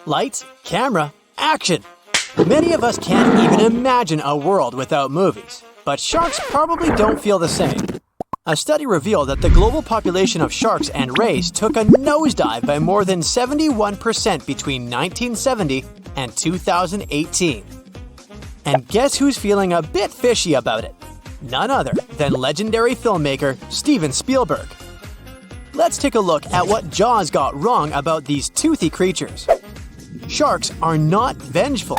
Lights, camera, action! Many of us can't even imagine a world without movies, but sharks probably don't feel the same. A study revealed that the global population of sharks and rays took a nosedive by more than 71% between 1970 and 2018. And guess who's feeling a bit fishy about it? None other than legendary filmmaker Steven Spielberg. Let's take a look at what Jaws got wrong about these toothy creatures. Sharks are not vengeful.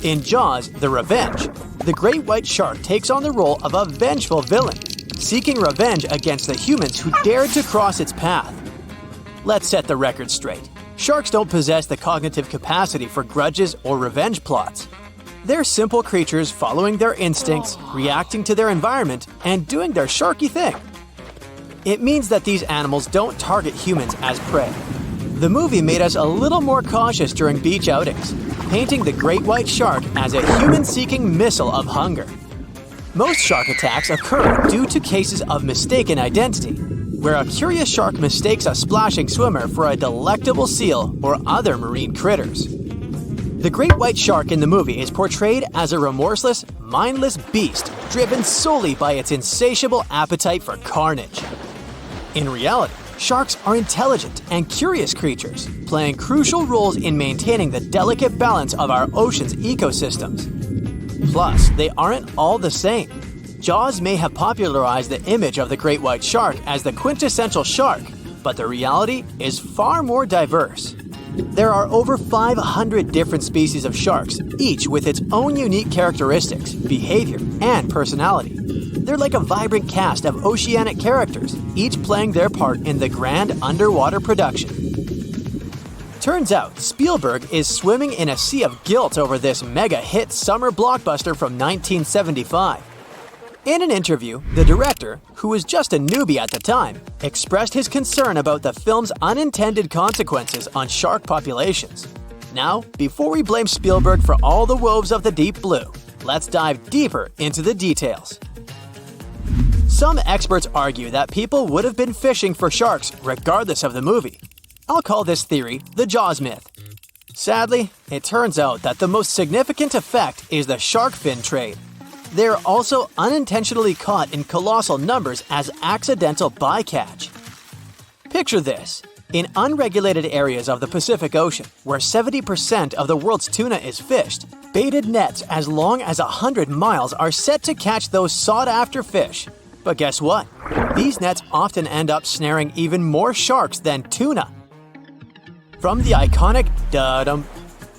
In Jaws: The Revenge, the great white shark takes on the role of a vengeful villain, seeking revenge against the humans who dared to cross its path. Let's set the record straight. Sharks don't possess the cognitive capacity for grudges or revenge plots. They're simple creatures following their instincts, reacting to their environment, and doing their sharky thing. It means that these animals don't target humans as prey. The movie made us a little more cautious during beach outings, painting the great white shark as a human-seeking missile of hunger. Most shark attacks occur due to cases of mistaken identity, where a curious shark mistakes a splashing swimmer for a delectable seal or other marine critters. The great white shark in the movie is portrayed as a remorseless, mindless beast driven solely by its insatiable appetite for carnage. In reality, sharks are intelligent and curious creatures, playing crucial roles in maintaining the delicate balance of our ocean's ecosystems. Plus, they aren't all the same. Jaws may have popularized the image of the great white shark as the quintessential shark, but the reality is far more diverse. There are over 500 different species of sharks, each with its own unique characteristics, behavior, and personality. They're like a vibrant cast of oceanic characters, each playing their part in the grand underwater production. Turns out, Spielberg is swimming in a sea of guilt over this mega-hit summer blockbuster from 1975. In an interview, the director, who was just a newbie at the time, expressed his concern about the film's unintended consequences on shark populations. Now, before we blame Spielberg for all the woes of the deep blue, let's dive deeper into the details. Some experts argue that people would have been fishing for sharks regardless of the movie. I'll call this theory the Jaws myth. Sadly, it turns out that the most significant effect is the shark fin trade. They are also unintentionally caught in colossal numbers as accidental bycatch. Picture this. In unregulated areas of the Pacific Ocean, where 70% of the world's tuna is fished, baited nets as long as 100 miles are set to catch those sought-after fish. But guess what? These nets often end up snaring even more sharks than tuna. From the iconic da-dum,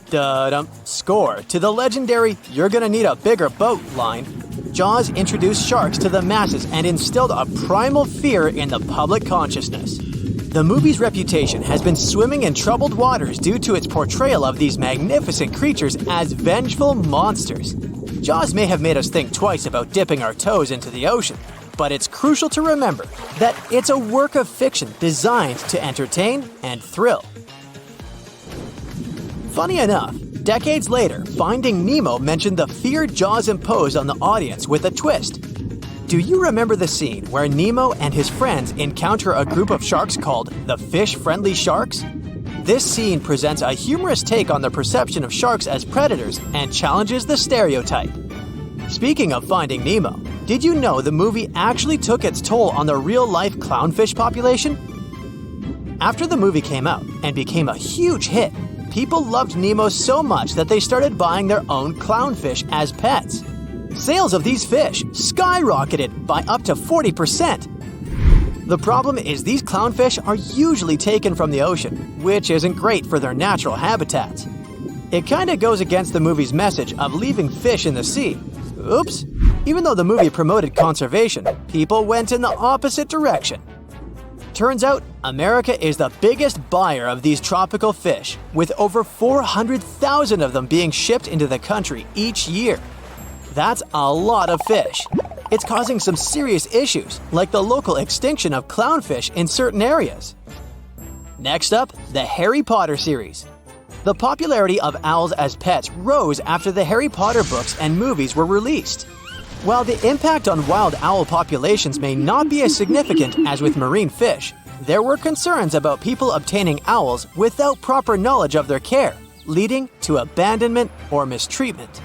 da-dum score to the legendary "you're gonna need a bigger boat" line, Jaws introduced sharks to the masses and instilled a primal fear in the public consciousness. The movie's reputation has been swimming in troubled waters due to its portrayal of these magnificent creatures as vengeful monsters. Jaws may have made us think twice about dipping our toes into the ocean, but it's crucial to remember that it's a work of fiction designed to entertain and thrill. Funny enough, decades later, Finding Nemo mentioned the fear Jaws imposed on the audience with a twist. Do you remember the scene where Nemo and his friends encounter a group of sharks called the fish-friendly sharks? This scene presents a humorous take on the perception of sharks as predators and challenges the stereotype. Speaking of Finding Nemo, did you know the movie actually took its toll on the real-life clownfish population? After the movie came out and became a huge hit, people loved Nemo so much that they started buying their own clownfish as pets. Sales of these fish skyrocketed by up to 40%. The problem is these clownfish are usually taken from the ocean, which isn't great for their natural habitats. It kinda goes against the movie's message of leaving fish in the sea. Oops! Even though the movie promoted conservation, people went in the opposite direction. Turns out, America is the biggest buyer of these tropical fish, with over 400,000 of them being shipped into the country each year. That's a lot of fish. It's causing some serious issues, like the local extinction of clownfish in certain areas. Next up, the Harry Potter series. The popularity of owls as pets rose after the Harry Potter books and movies were released. While the impact on wild owl populations may not be as significant as with marine fish, there were concerns about people obtaining owls without proper knowledge of their care, leading to abandonment or mistreatment.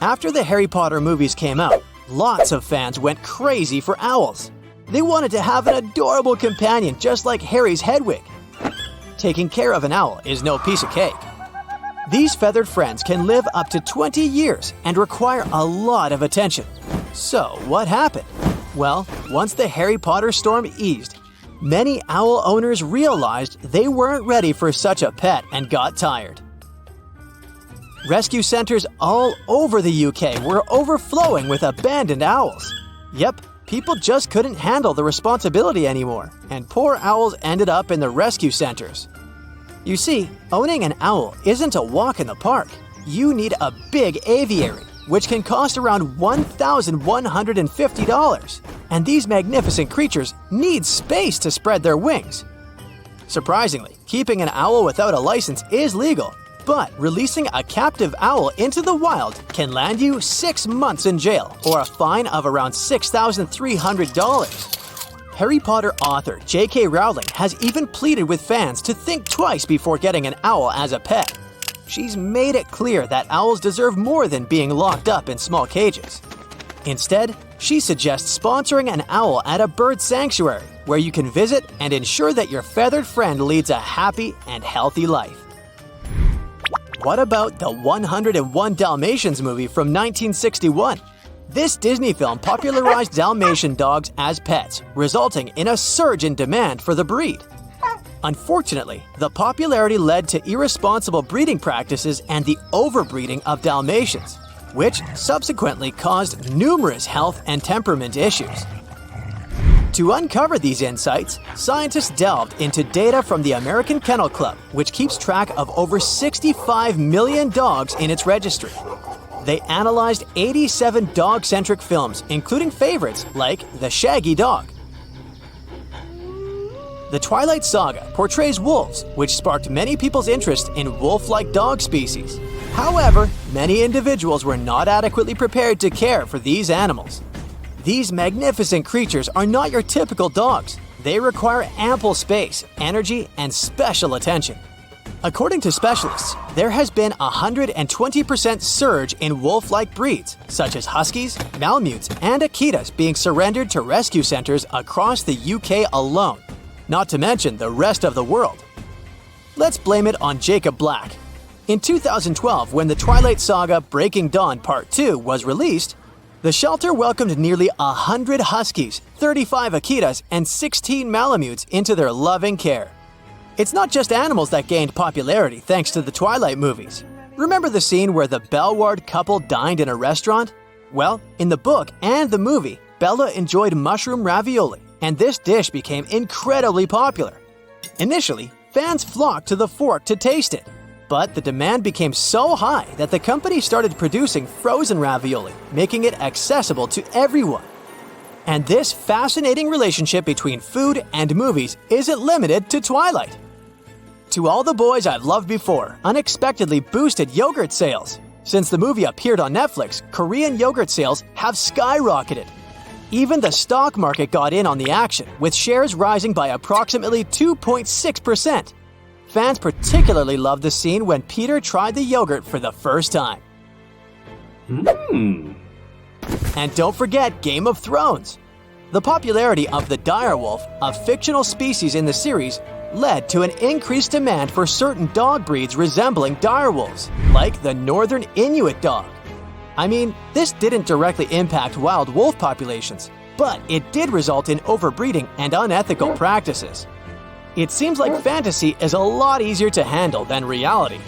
After the Harry Potter movies came out, lots of fans went crazy for owls. They wanted to have an adorable companion just like Harry's Hedwig. Taking care of an owl is no piece of cake. These feathered friends can live up to 20 years and require a lot of attention. So, what happened? Well, once the Harry Potter storm eased, many owl owners realized they weren't ready for such a pet and got tired. Rescue centers all over the UK were overflowing with abandoned owls. Yep, people just couldn't handle the responsibility anymore, and poor owls ended up in the rescue centers. You see, owning an owl isn't a walk in the park. You need a big aviary, which can cost around $1,150. And these magnificent creatures need space to spread their wings. Surprisingly, keeping an owl without a license is legal, but releasing a captive owl into the wild can land you 6 months in jail or a fine of around $6,300. Harry Potter author J.K. Rowling has even pleaded with fans to think twice before getting an owl as a pet. She's made it clear that owls deserve more than being locked up in small cages. Instead, she suggests sponsoring an owl at a bird sanctuary where you can visit and ensure that your feathered friend leads a happy and healthy life. What about the 101 Dalmatians movie from 1961? This Disney film popularized Dalmatian dogs as pets, resulting in a surge in demand for the breed. Unfortunately, the popularity led to irresponsible breeding practices and the overbreeding of Dalmatians, which subsequently caused numerous health and temperament issues. To uncover these insights, scientists delved into data from the American Kennel Club, which keeps track of over 65 million dogs in its registry. They analyzed 87 dog-centric films, including favorites like The Shaggy Dog. The Twilight Saga portrays wolves, which sparked many people's interest in wolf-like dog species. However, many individuals were not adequately prepared to care for these animals. These magnificent creatures are not your typical dogs. They require ample space, energy, and special attention. According to specialists, there has been a 120% surge in wolf-like breeds, such as huskies, malamutes, and akitas being surrendered to rescue centers across the UK alone, not to mention the rest of the world. Let's blame it on Jacob Black. In 2012, when the Twilight Saga Breaking Dawn Part 2 was released, the shelter welcomed nearly 100 huskies, 35 akitas, and 16 malamutes into their loving care. It's not just animals that gained popularity thanks to the Twilight movies. Remember the scene where the Bellward couple dined in a restaurant? Well, in the book and the movie, Bella enjoyed mushroom ravioli, and this dish became incredibly popular. Initially, fans flocked to the fort to taste it, but the demand became so high that the company started producing frozen ravioli, making it accessible to everyone. And this fascinating relationship between food and movies isn't limited to Twilight. To All the Boys I've Loved Before unexpectedly boosted yogurt sales. Since the movie appeared on Netflix, Korean yogurt sales have skyrocketed. Even the stock market got in on the action, with shares rising by approximately 2.6%. Fans particularly loved the scene when Peter tried the yogurt for the first time. And don't forget Game of Thrones. The popularity of the direwolf, a fictional species in the series, led to an increased demand for certain dog breeds resembling direwolves, like the Northern Inuit dog. I mean, this didn't directly impact wild wolf populations, but it did result in overbreeding and unethical practices. It seems like fantasy is a lot easier to handle than reality.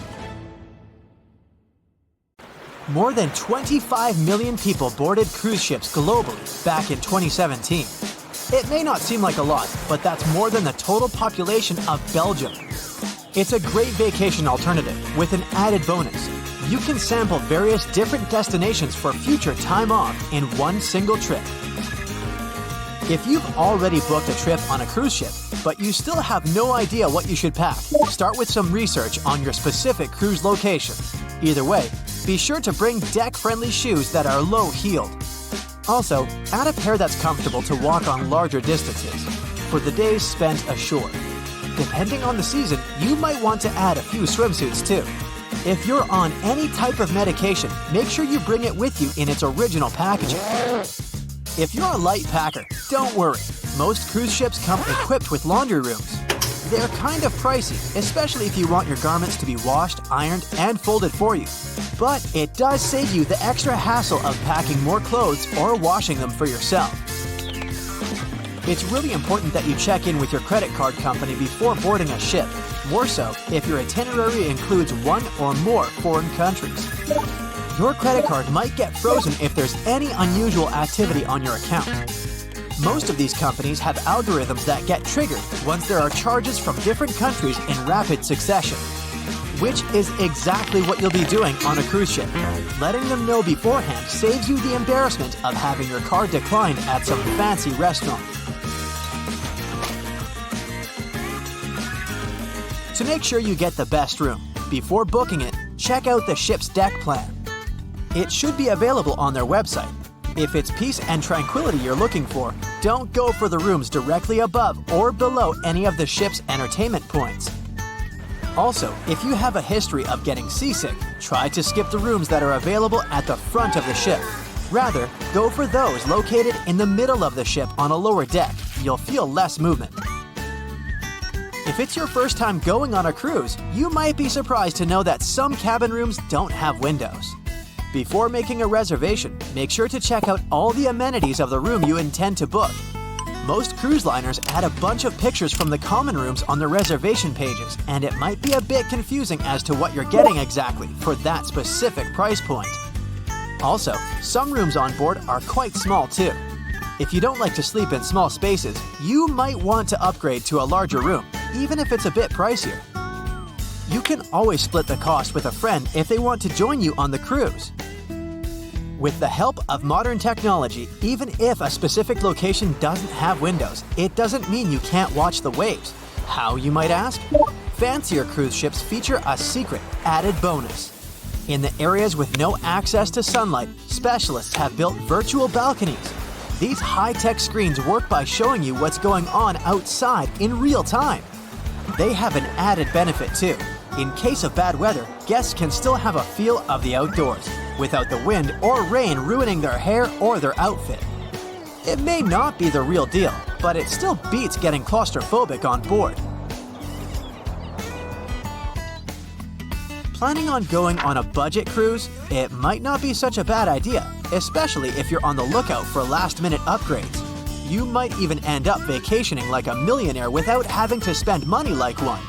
More than 25 million people boarded cruise ships globally back in 2017. It may not seem like a lot, but that's more than the total population of Belgium. It's a great vacation alternative with an added bonus. You can sample various different destinations for future time off in one single trip. If you've already booked a trip on a cruise ship, but you still have no idea what you should pack, start with some research on your specific cruise locations. Either way, be sure to bring deck-friendly shoes that are low-heeled. Also, add a pair that's comfortable to walk on larger distances for the days spent ashore. Depending on the season, you might want to add a few swimsuits too. If you're on any type of medication, make sure you bring it with you in its original packaging. If you're a light packer, don't worry. Most cruise ships come equipped with laundry rooms. They're kind of pricey, especially if you want your garments to be washed, ironed, and folded for you. But it does save you the extra hassle of packing more clothes or washing them for yourself. It's really important that you check in with your credit card company before boarding a ship, more so if your itinerary includes one or more foreign countries. Your credit card might get frozen if there's any unusual activity on your account. Most of these companies have algorithms that get triggered once there are charges from different countries in rapid succession, which is exactly what you'll be doing on a cruise ship. Letting them know beforehand saves you the embarrassment of having your card declined at some fancy restaurant. To make sure you get the best room, before booking it, check out the ship's deck plan. It should be available on their website. If it's peace and tranquility you're looking for, don't go for the rooms directly above or below any of the ship's entertainment points. Also, if you have a history of getting seasick, try to skip the rooms that are available at the front of the ship. Rather, go for those located in the middle of the ship on a lower deck. You'll feel less movement. If it's your first time going on a cruise, you might be surprised to know that some cabin rooms don't have windows. Before making a reservation, make sure to check out all the amenities of the room you intend to book. Most cruise liners add a bunch of pictures from the common rooms on their reservation pages, and it might be a bit confusing as to what you're getting exactly for that specific price point. Also, some rooms on board are quite small too. If you don't like to sleep in small spaces, you might want to upgrade to a larger room, even if it's a bit pricier. You can always split the cost with a friend if they want to join you on the cruise. With the help of modern technology, even if a specific location doesn't have windows, it doesn't mean you can't watch the waves. How, you might ask? Fancier cruise ships feature a secret, added bonus. In the areas with no access to sunlight, specialists have built virtual balconies. These high-tech screens work by showing you what's going on outside in real time. They have an added benefit too. In case of bad weather, guests can still have a feel of the outdoors, without the wind or rain ruining their hair or their outfit. It may not be the real deal, but it still beats getting claustrophobic on board. Planning on going on a budget cruise? It might not be such a bad idea, especially if you're on the lookout for last-minute upgrades. You might even end up vacationing like a millionaire without having to spend money like one.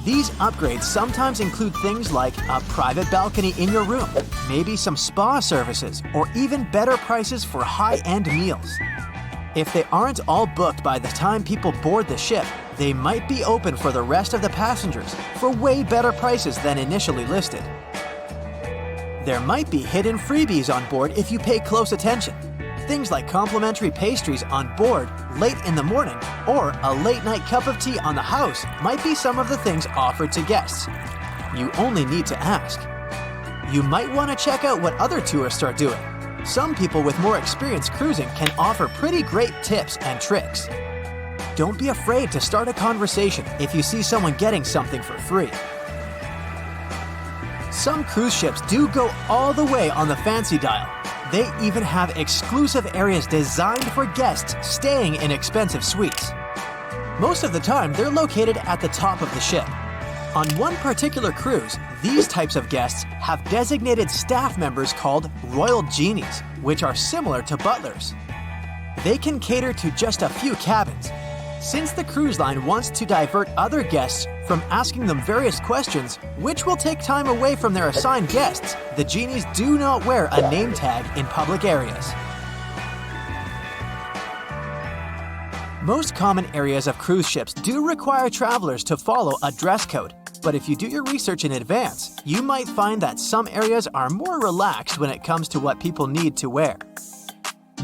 These upgrades sometimes include things like a private balcony in your room, maybe some spa services, or even better prices for high-end meals. If they aren't all booked by the time people board the ship, they might be open for the rest of the passengers for way better prices than initially listed. There might be hidden freebies on board if you pay close attention. Things like complimentary pastries on board late in the morning or a late-night cup of tea on the house might be some of the things offered to guests. You only need to ask. You might want to check out what other tourists are doing. Some people with more experience cruising can offer pretty great tips and tricks. Don't be afraid to start a conversation if you see someone getting something for free. Some cruise ships do go all the way on the fancy dial. They even have exclusive areas designed for guests staying in expensive suites. Most of the time, they're located at the top of the ship. On one particular cruise, these types of guests have designated staff members called Royal Genies, which are similar to butlers. They can cater to just a few cabins. Since the cruise line wants to divert other guests from asking them various questions, which will take time away from their assigned guests, the genies do not wear a name tag in public areas. Most common areas of cruise ships do require travelers to follow a dress code, but if you do your research in advance, you might find that some areas are more relaxed when it comes to what people need to wear.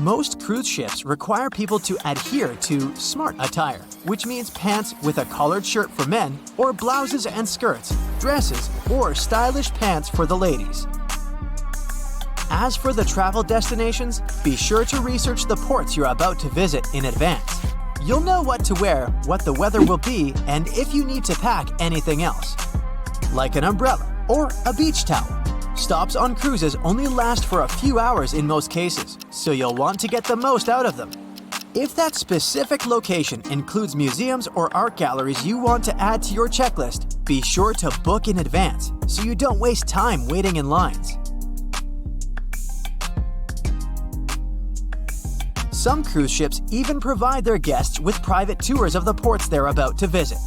Most cruise ships require people to adhere to smart attire, which means pants with a collared shirt for men, or blouses and skirts, dresses, or stylish pants for the ladies. As for the travel destinations, be sure to research the ports you're about to visit in advance. You'll know what to wear, what the weather will be, and if you need to pack anything else, like an umbrella or a beach towel. Stops on cruises only last for a few hours in most cases, so you'll want to get the most out of them. If that specific location includes museums or art galleries you want to add to your checklist, be sure to book in advance so you don't waste time waiting in lines. Some cruise ships even provide their guests with private tours of the ports they're about to visit.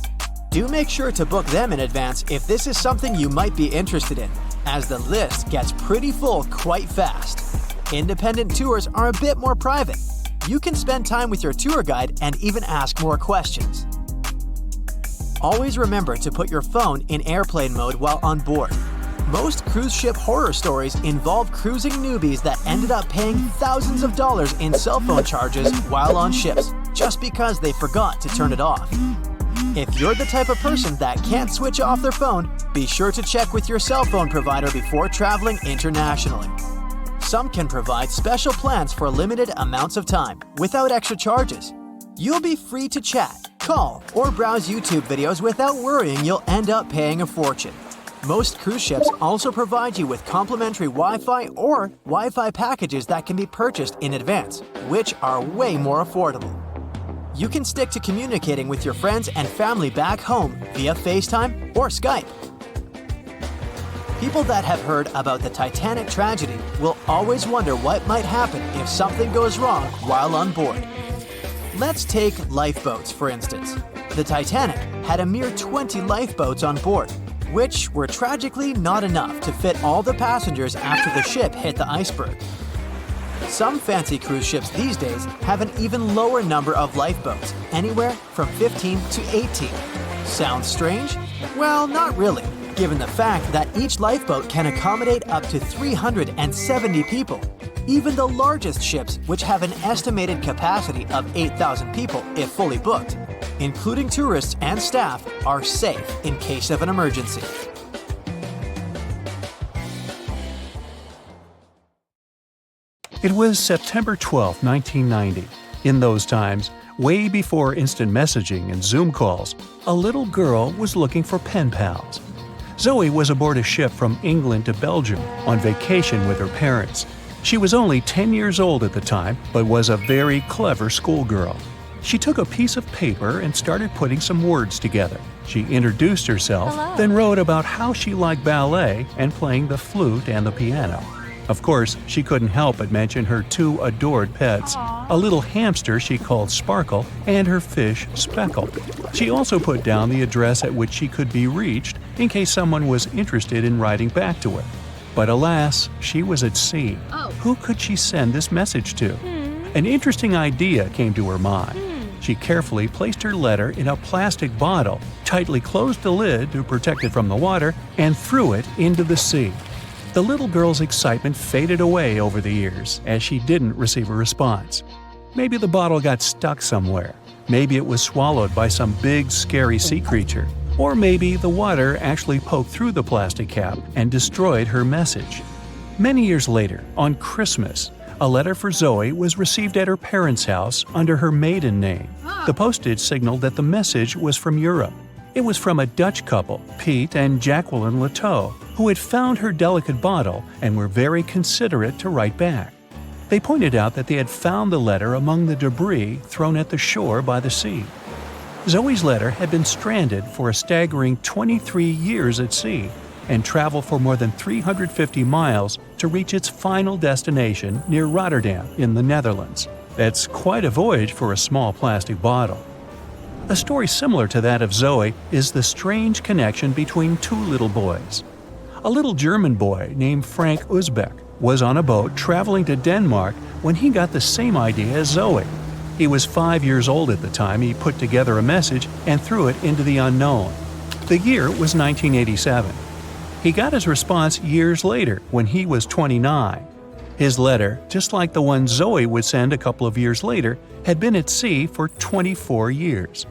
Do make sure to book them in advance if this is something you might be interested in, as the list gets pretty full quite fast. Independent tours are a bit more private. You can spend time with your tour guide and even ask more questions. Always remember to put your phone in airplane mode while on board. Most cruise ship horror stories involve cruising newbies that ended up paying thousands of dollars in cell phone charges while on ships, just because they forgot to turn it off. If you're the type of person that can't switch off their phone, be sure to check with your cell phone provider before traveling internationally. Some can provide special plans for limited amounts of time, without extra charges. You'll be free to chat, call, or browse YouTube videos without worrying you'll end up paying a fortune. Most cruise ships also provide you with complimentary Wi-Fi or Wi-Fi packages that can be purchased in advance, which are way more affordable. You can stick to communicating with your friends and family back home via FaceTime or Skype. People that have heard about the Titanic tragedy will always wonder what might happen if something goes wrong while on board. Let's take lifeboats, for instance. The Titanic had a mere 20 lifeboats on board, which were tragically not enough to fit all the passengers after the ship hit the iceberg. Some fancy cruise ships these days have an even lower number of lifeboats, anywhere from 15 to 18. Sounds strange? Well, not really, given the fact that each lifeboat can accommodate up to 370 people. Even the largest ships, which have an estimated capacity of 8,000 people if fully booked, including tourists and staff, are safe in case of an emergency. It was September 12, 1990. In those times, way before instant messaging and Zoom calls, a little girl was looking for pen pals. Zoe was aboard a ship from England to Belgium on vacation with her parents. She was only 10 years old at the time, but was a very clever schoolgirl. She took a piece of paper and started putting some words together. She introduced herself, then wrote about how she liked ballet and playing the flute and the piano. Of course, she couldn't help but mention her two adored pets, a little hamster she called Sparkle and her fish Speckle. She also put down the address at which she could be reached in case someone was interested in writing back to her. But alas, she was at sea. Who could she send this message to? An interesting idea came to her mind. She carefully placed her letter in a plastic bottle, tightly closed the lid to protect it from the water, and threw it into the sea. The little girl's excitement faded away over the years as she didn't receive a response. Maybe the bottle got stuck somewhere. Maybe it was swallowed by some big, scary sea creature. Or maybe the water actually poked through the plastic cap and destroyed her message. Many years later, on Christmas, a letter for Zoe was received at her parents' house under her maiden name. The postage signaled that the message was from Europe. It was from a Dutch couple, Piet and Jacqueline Leteau, who had found her delicate bottle and were very considerate to write back. They pointed out that they had found the letter among the debris thrown at the shore by the sea. Zoe's letter had been stranded for a staggering 23 years at sea and traveled for more than 350 miles to reach its final destination near Rotterdam in the Netherlands. That's quite a voyage for a small plastic bottle. A story similar to that of Zoe is the strange connection between two little boys. A little German boy named Frank Uzbek was on a boat traveling to Denmark when he got the same idea as Zoe. He was 5 years old at the time he put together a message and threw it into the unknown. The year was 1987. He got his response years later when he was 29. His letter, just like the one Zoe would send a couple of years later, had been at sea for 24 years.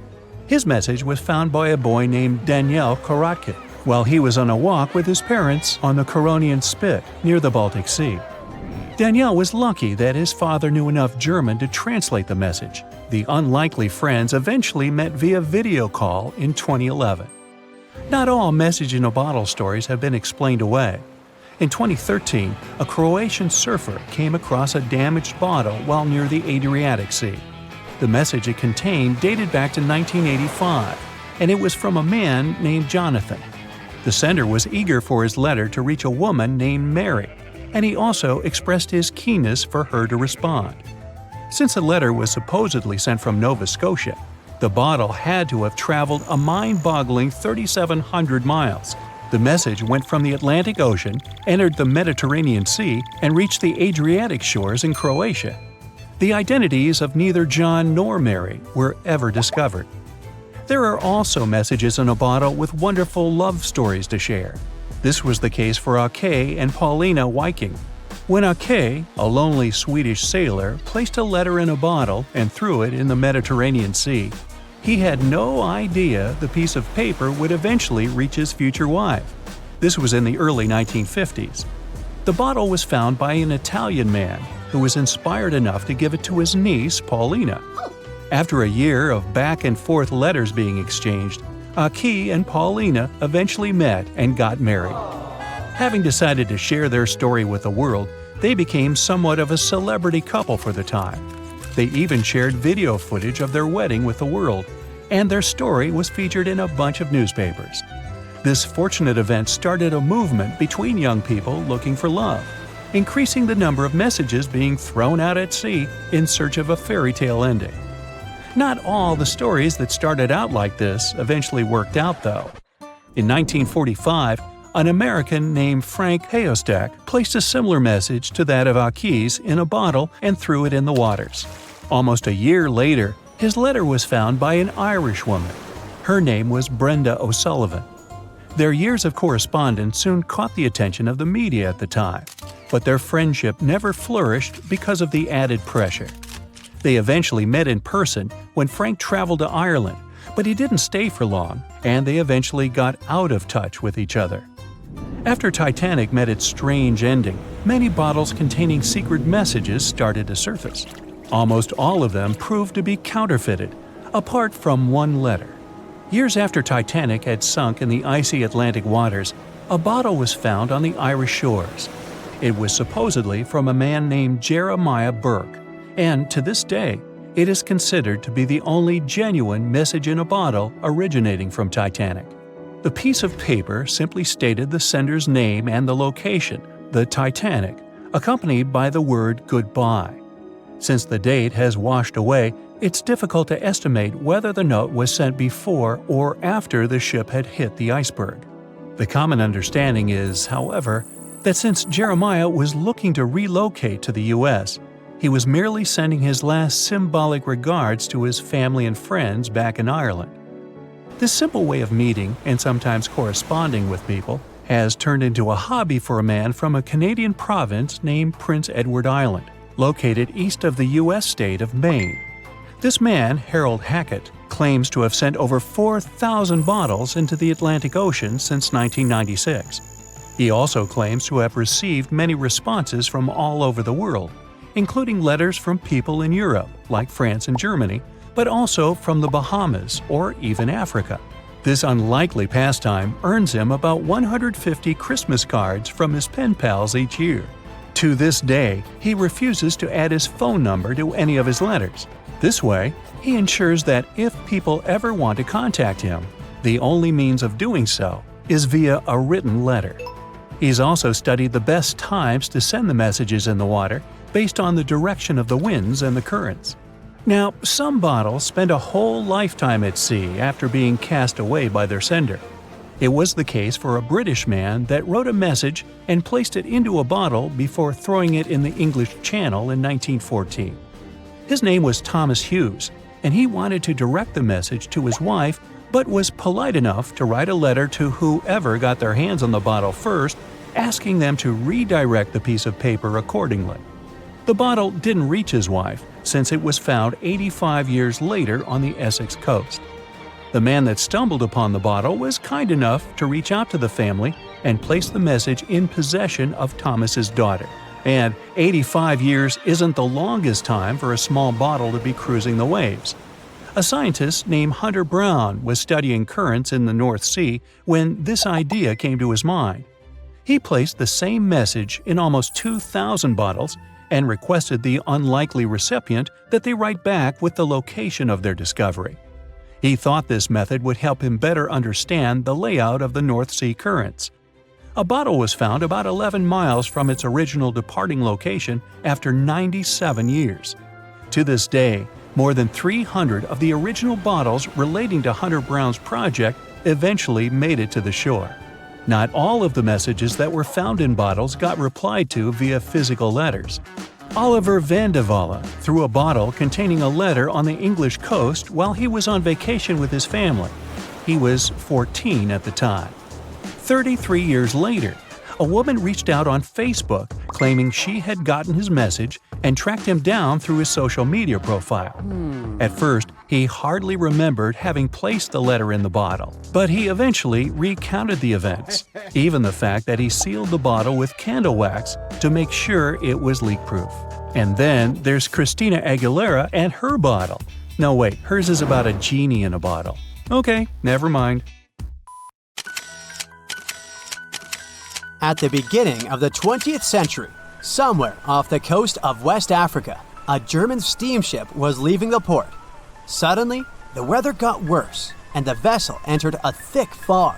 His message was found by a boy named Daniel Korotkin while he was on a walk with his parents on the Koronian Spit near the Baltic Sea. Daniel was lucky that his father knew enough German to translate the message. The unlikely friends eventually met via video call in 2011. Not all message-in-a-bottle stories have been explained away. In 2013, a Croatian surfer came across a damaged bottle while near the Adriatic Sea. The message it contained dated back to 1985, and it was from a man named Jonathan. The sender was eager for his letter to reach a woman named Mary, and he also expressed his keenness for her to respond. Since the letter was supposedly sent from Nova Scotia, the bottle had to have traveled a mind-boggling 3,700 miles. The message went from the Atlantic Ocean, entered the Mediterranean Sea, and reached the Adriatic shores in Croatia. The identities of neither John nor Mary were ever discovered. There are also messages in a bottle with wonderful love stories to share. This was the case for Åke and Paulina Viking. When Åke, a lonely Swedish sailor, placed a letter in a bottle and threw it in the Mediterranean Sea, he had no idea the piece of paper would eventually reach his future wife. This was in the early 1950s. The bottle was found by an Italian man who was inspired enough to give it to his niece, Paulina. After a year of back-and-forth letters being exchanged, Åke and Paulina eventually met and got married. Having decided to share their story with the world, they became somewhat of a celebrity couple for the time. They even shared video footage of their wedding with the world, and their story was featured in a bunch of newspapers. This fortunate event started a movement between young people looking for love, increasing the number of messages being thrown out at sea in search of a fairy tale ending. Not all the stories that started out like this eventually worked out, though. In 1945, an American named Frank Hayostak placed a similar message to that of Åke's in a bottle and threw it in the waters. Almost a year later, his letter was found by an Irish woman. Her name was Brenda O'Sullivan. Their years of correspondence soon caught the attention of the media at the time, but their friendship never flourished because of the added pressure. They eventually met in person when Frank traveled to Ireland, but he didn't stay for long, and they eventually got out of touch with each other. After Titanic met its strange ending, many bottles containing secret messages started to surface. Almost all of them proved to be counterfeited, apart from one letter. Years after Titanic had sunk in the icy Atlantic waters, a bottle was found on the Irish shores. It was supposedly from a man named Jeremiah Burke, and to this day, it is considered to be the only genuine message in a bottle originating from Titanic. The piece of paper simply stated the sender's name and the location, the Titanic, accompanied by the word goodbye. Since the date has washed away, it's difficult to estimate whether the note was sent before or after the ship had hit the iceberg. The common understanding is, however, that since Jeremiah was looking to relocate to the U.S., he was merely sending his last symbolic regards to his family and friends back in Ireland. This simple way of meeting and sometimes corresponding with people has turned into a hobby for a man from a Canadian province named Prince Edward Island, located east of the U.S. state of Maine. This man, Harold Hackett, claims to have sent over 4,000 bottles into the Atlantic Ocean since 1996. He also claims to have received many responses from all over the world, including letters from people in Europe, like France and Germany, but also from the Bahamas or even Africa. This unlikely pastime earns him about 150 Christmas cards from his pen pals each year. To this day, he refuses to add his phone number to any of his letters. This way, he ensures that if people ever want to contact him, the only means of doing so is via a written letter. He's also studied the best times to send the messages in the water based on the direction of the winds and the currents. Now, some bottles spend a whole lifetime at sea after being cast away by their sender. It was the case for a British man that wrote a message and placed it into a bottle before throwing it in the English Channel in 1914. His name was Thomas Hughes, and he wanted to direct the message to his wife, but was polite enough to write a letter to whoever got their hands on the bottle first, asking them to redirect the piece of paper accordingly. The bottle didn't reach his wife, since it was found 85 years later on the Essex coast. The man that stumbled upon the bottle was kind enough to reach out to the family and place the message in possession of Thomas's daughter, And 85 years isn't the longest time for a small bottle to be cruising the waves. A scientist named Hunter Brown was studying currents in the North Sea when this idea came to his mind. He placed the same message in almost 2,000 bottles and requested the unlikely recipient that they write back with the location of their discovery. He thought this method would help him better understand the layout of the North Sea currents. A bottle was found about 11 miles from its original departing location after 97 years. To this day, more than 300 of the original bottles relating to Hunter Brown's project eventually made it to the shore. Not all of the messages that were found in bottles got replied to via physical letters. Oliver van de Walle threw a bottle containing a letter on the English coast while he was on vacation with his family. He was 14 at the time. 33 years later, a woman reached out on Facebook claiming she had gotten his message and tracked him down through his social media profile. At first, he hardly remembered having placed the letter in the bottle, but he eventually recounted the events, even the fact that he sealed the bottle with candle wax to make sure it was leak-proof. And then there's Christina Aguilera and her bottle. No, wait, hers is about a genie in a bottle. Okay, never mind. At the beginning of the 20th century, somewhere off the coast of West Africa, a German steamship was leaving the port. Suddenly, the weather got worse, and the vessel entered a thick fog.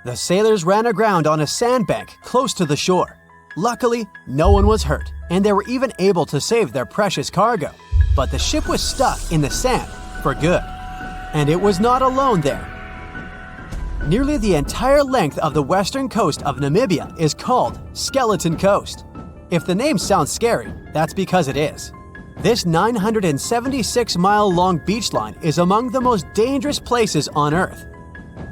The sailors ran aground on a sandbank close to the shore. Luckily, no one was hurt, and they were even able to save their precious cargo. But the ship was stuck in the sand for good. And it was not alone there. Nearly the entire length of the western coast of Namibia is called Skeleton Coast. If the name sounds scary, that's because it is. This 976-mile-long beach line is among the most dangerous places on Earth.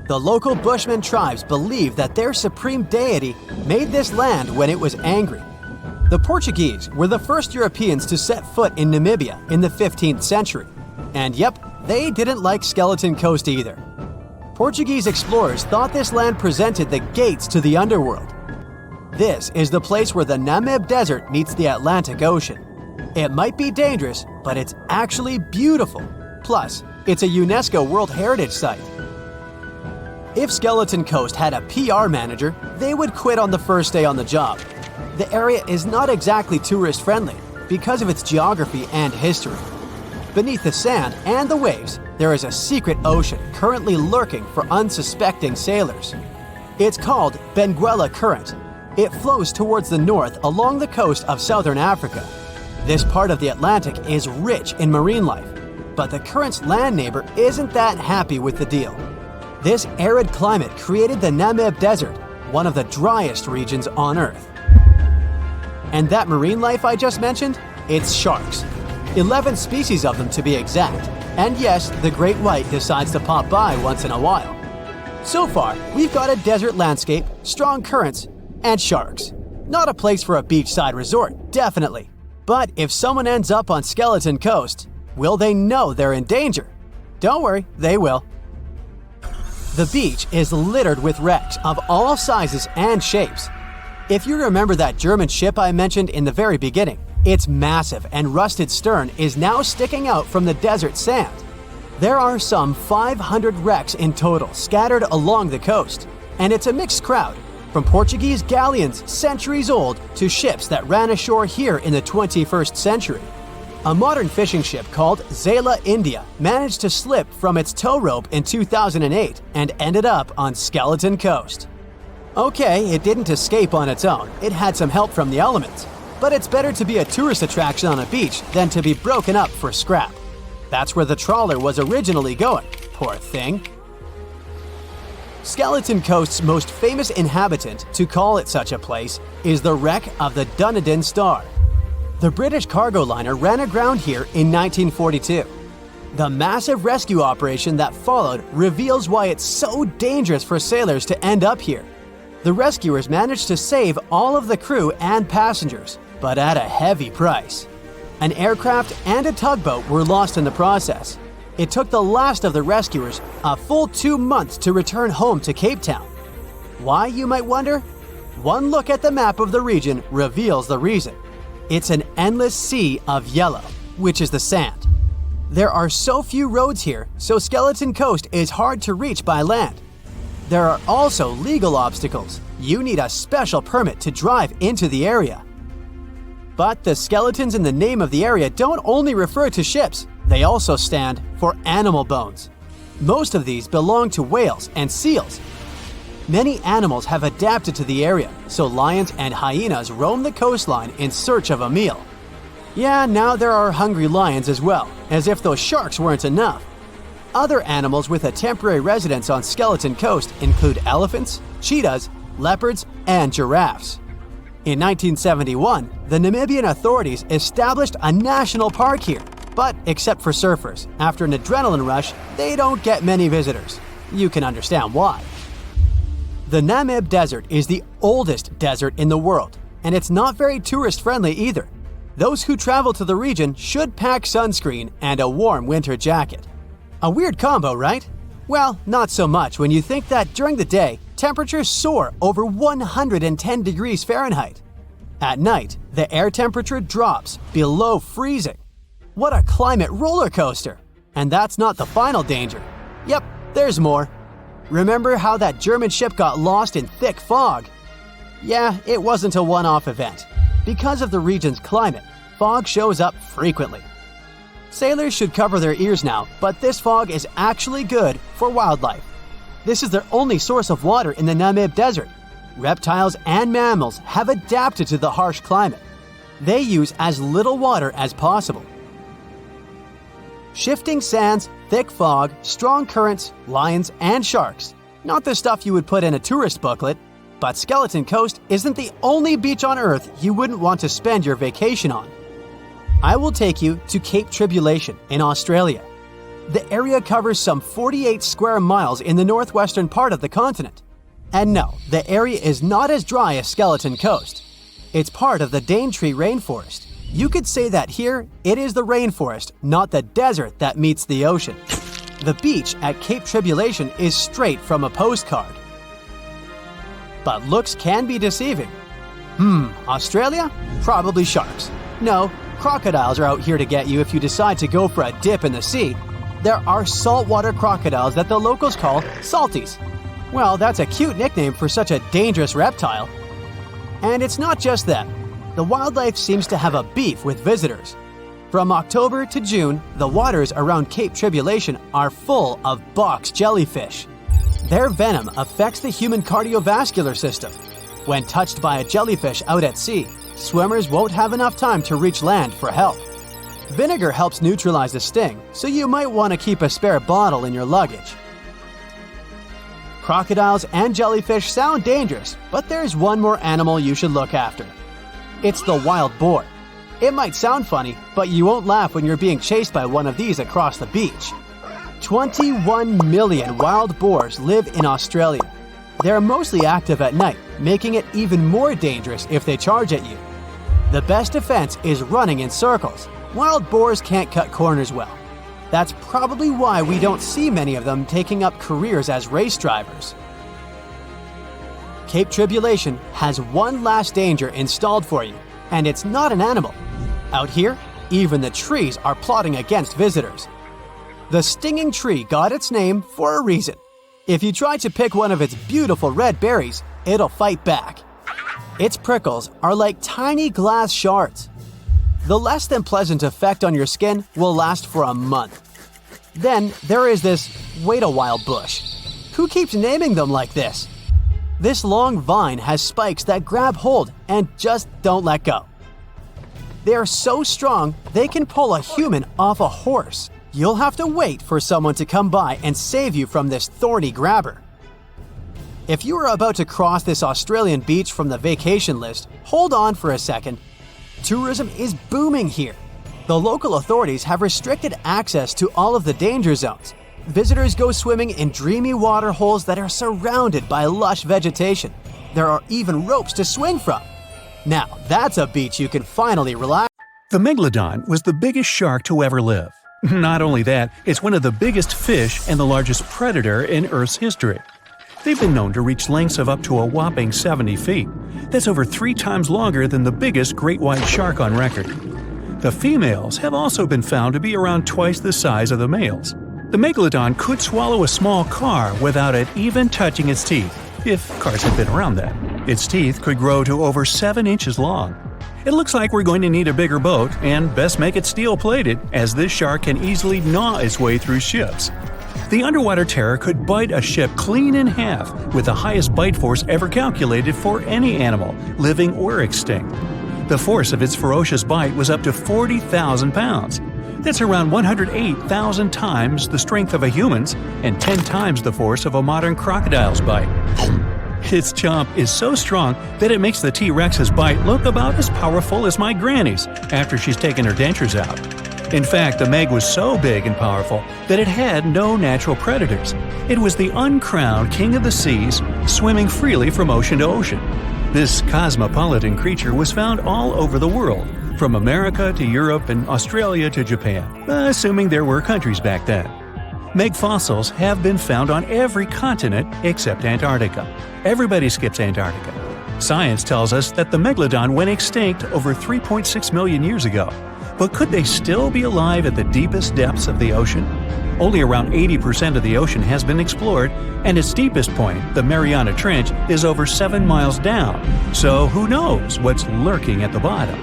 The local Bushman tribes believe that their supreme deity made this land when it was angry. The Portuguese were the first Europeans to set foot in Namibia in the 15th century. And yep, they didn't like Skeleton Coast either. Portuguese explorers thought this land presented the gates to the underworld. This is the place where the Namib Desert meets the Atlantic Ocean. It might be dangerous, but it's actually beautiful. Plus, it's a UNESCO World Heritage Site. If Skeleton Coast had a PR manager, they would quit on the first day on the job. The area is not exactly tourist-friendly because of its geography and history. Beneath the sand and the waves, there is a secret ocean currently lurking for unsuspecting sailors. It's called Benguela Current. It flows towards the north along the coast of southern Africa. This part of the Atlantic is rich in marine life, but the current's land neighbor isn't that happy with the deal. This arid climate created the Namib Desert, one of the driest regions on Earth. And that marine life I just mentioned? It's sharks. 11 species of them to be exact. And yes, the great white decides to pop by once in a while. So far, we've got a desert landscape, strong currents, and sharks. Not a place for a beachside resort, definitely. But if someone ends up on Skeleton Coast, will they know they're in danger? Don't worry, they will. The beach is littered with wrecks of all sizes and shapes. If you remember that German ship I mentioned in the very beginning, its massive and rusted stern is now sticking out from the desert sand. There are some 500 wrecks in total scattered along the coast, and it's a mixed crowd, from Portuguese galleons centuries old to ships that ran ashore here in the 21st century. A modern fishing ship called Zela India managed to slip from its tow rope in 2008 and ended up on Skeleton Coast. Okay, it didn't escape on its own, it had some help from the elements. But it's better to be a tourist attraction on a beach than to be broken up for scrap. That's where the trawler was originally going, poor thing. Skeleton Coast's most famous inhabitant, to call it such a place, is the wreck of the Dunedin Star. The British cargo liner ran aground here in 1942. The massive rescue operation that followed reveals why it's so dangerous for sailors to end up here. The rescuers managed to save all of the crew and passengers, but at a heavy price. An aircraft and a tugboat were lost in the process. It took the last of the rescuers a full 2 months to return home to Cape Town. Why, you might wonder? One look at the map of the region reveals the reason. It's an endless sea of yellow, which is the sand. There are so few roads here, so Skeleton Coast is hard to reach by land. There are also legal obstacles. You need a special permit to drive into the area. But the skeletons in the name of the area don't only refer to ships, they also stand for animal bones. Most of these belong to whales and seals. Many animals have adapted to the area, so lions and hyenas roam the coastline in search of a meal. Yeah, now there are hungry lions as well, as if those sharks weren't enough. Other animals with a temporary residence on Skeleton Coast include elephants, cheetahs, leopards, and giraffes. In 1971, the Namibian authorities established a national park here, but except for surfers, after an adrenaline rush, they don't get many visitors. You can understand why. The Namib Desert is the oldest desert in the world, and it's not very tourist-friendly either. Those who travel to the region should pack sunscreen and a warm winter jacket. A weird combo, right? Well, not so much when you think that during the day, temperatures soar over 110 degrees Fahrenheit. At night, the air temperature drops below freezing. What a climate roller coaster! And that's not the final danger. Yep, there's more. Remember how that German ship got lost in thick fog? Yeah, it wasn't a one-off event. Because of the region's climate, fog shows up frequently. Sailors should cover their ears now, but this fog is actually good for wildlife. This is their only source of water in the Namib Desert. Reptiles and mammals have adapted to the harsh climate. They use as little water as possible. Shifting sands, thick fog, strong currents, lions, and sharks. Not the stuff you would put in a tourist booklet, but Skeleton Coast isn't the only beach on Earth you wouldn't want to spend your vacation on. I will take you to Cape Tribulation in Australia. The area covers some 48 square miles in the northwestern part of the continent. And no, the area is not as dry as Skeleton Coast. It's part of the Daintree rainforest. You could say that here, it is the rainforest, not the desert that meets the ocean. The beach at Cape Tribulation is straight from a postcard. But looks can be deceiving. Australia? Probably sharks. No, crocodiles are out here to get you if you decide to go for a dip in the sea. There are saltwater crocodiles that the locals call salties. Well, that's a cute nickname for such a dangerous reptile. And it's not just them. The wildlife seems to have a beef with visitors. From October to June, the waters around Cape Tribulation are full of box jellyfish. Their venom affects the human cardiovascular system. When touched by a jellyfish out at sea, swimmers won't have enough time to reach land for help. Vinegar helps neutralize the sting, so you might want to keep a spare bottle in your luggage. Crocodiles and jellyfish sound dangerous, but there's one more animal you should look after. It's the wild boar. It might sound funny, but you won't laugh when you're being chased by one of these across the beach. 21 million wild boars live in Australia. They're mostly active at night, making it even more dangerous if they charge at you. The best defense is running in circles. Wild boars can't cut corners well. That's probably why we don't see many of them taking up careers as race drivers. Cape Tribulation has one last danger installed for you, and it's not an animal. Out here, even the trees are plotting against visitors. The stinging tree got its name for a reason. If you try to pick one of its beautiful red berries, it'll fight back. Its prickles are like tiny glass shards. The less than pleasant effect on your skin will last for a month. Then there is this wait a while bush. Who keeps naming them like this? This long vine has spikes that grab hold and just don't let go. They are so strong they can pull a human off a horse. You'll have to wait for someone to come by and save you from this thorny grabber. If you are about to cross this Australian beach from the vacation list, hold on for a second. Tourism is booming here. The local authorities have restricted access to all of the danger zones. Visitors go swimming in dreamy water holes that are surrounded by lush vegetation. There are even ropes to swing from. Now, that's a beach you can finally relax. The Megalodon was the biggest shark to ever live. Not only that, it's one of the biggest fish and the largest predator in Earth's history. They've been known to reach lengths of up to a whopping 70 feet. That's over 3 times longer than the biggest great white shark on record. The females have also been found to be around twice the size of the males. The Megalodon could swallow a small car without it even touching its teeth, if cars had been around then. Its teeth could grow to over 7 inches long. It looks like we're going to need a bigger boat, and best make it steel-plated, as this shark can easily gnaw its way through ships. The underwater terror could bite a ship clean in half, with the highest bite force ever calculated for any animal, living or extinct. The force of its ferocious bite was up to 40,000 pounds. That's around 108,000 times the strength of a human's and 10 times the force of a modern crocodile's bite. Its chomp is so strong that it makes the T-Rex's bite look about as powerful as my granny's after she's taken her dentures out. In fact, the Meg was so big and powerful that it had no natural predators. It was the uncrowned king of the seas, swimming freely from ocean to ocean. This cosmopolitan creature was found all over the world, from America to Europe and Australia to Japan, assuming there were countries back then. Meg fossils have been found on every continent except Antarctica. Everybody skips Antarctica. Science tells us that the Megalodon went extinct over 3.6 million years ago. But could they still be alive at the deepest depths of the ocean? Only around 80% of the ocean has been explored, and its deepest point, the Mariana Trench, is over 7 miles down. So who knows what's lurking at the bottom?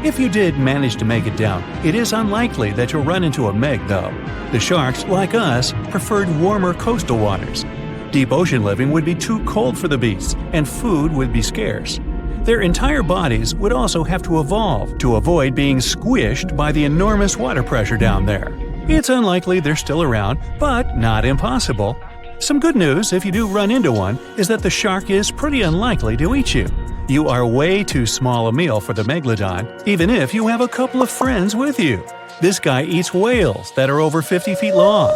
If you did manage to make it down, it is unlikely that you'll run into a Meg, though. The sharks, like us, preferred warmer coastal waters. Deep ocean living would be too cold for the beasts, and food would be scarce. Their entire bodies would also have to evolve to avoid being squished by the enormous water pressure down there. It's unlikely they're still around, but not impossible. Some good news, if you do run into one, is that the shark is pretty unlikely to eat you. You are way too small a meal for the Megalodon, even if you have a couple of friends with you. This guy eats whales that are over 50 feet long.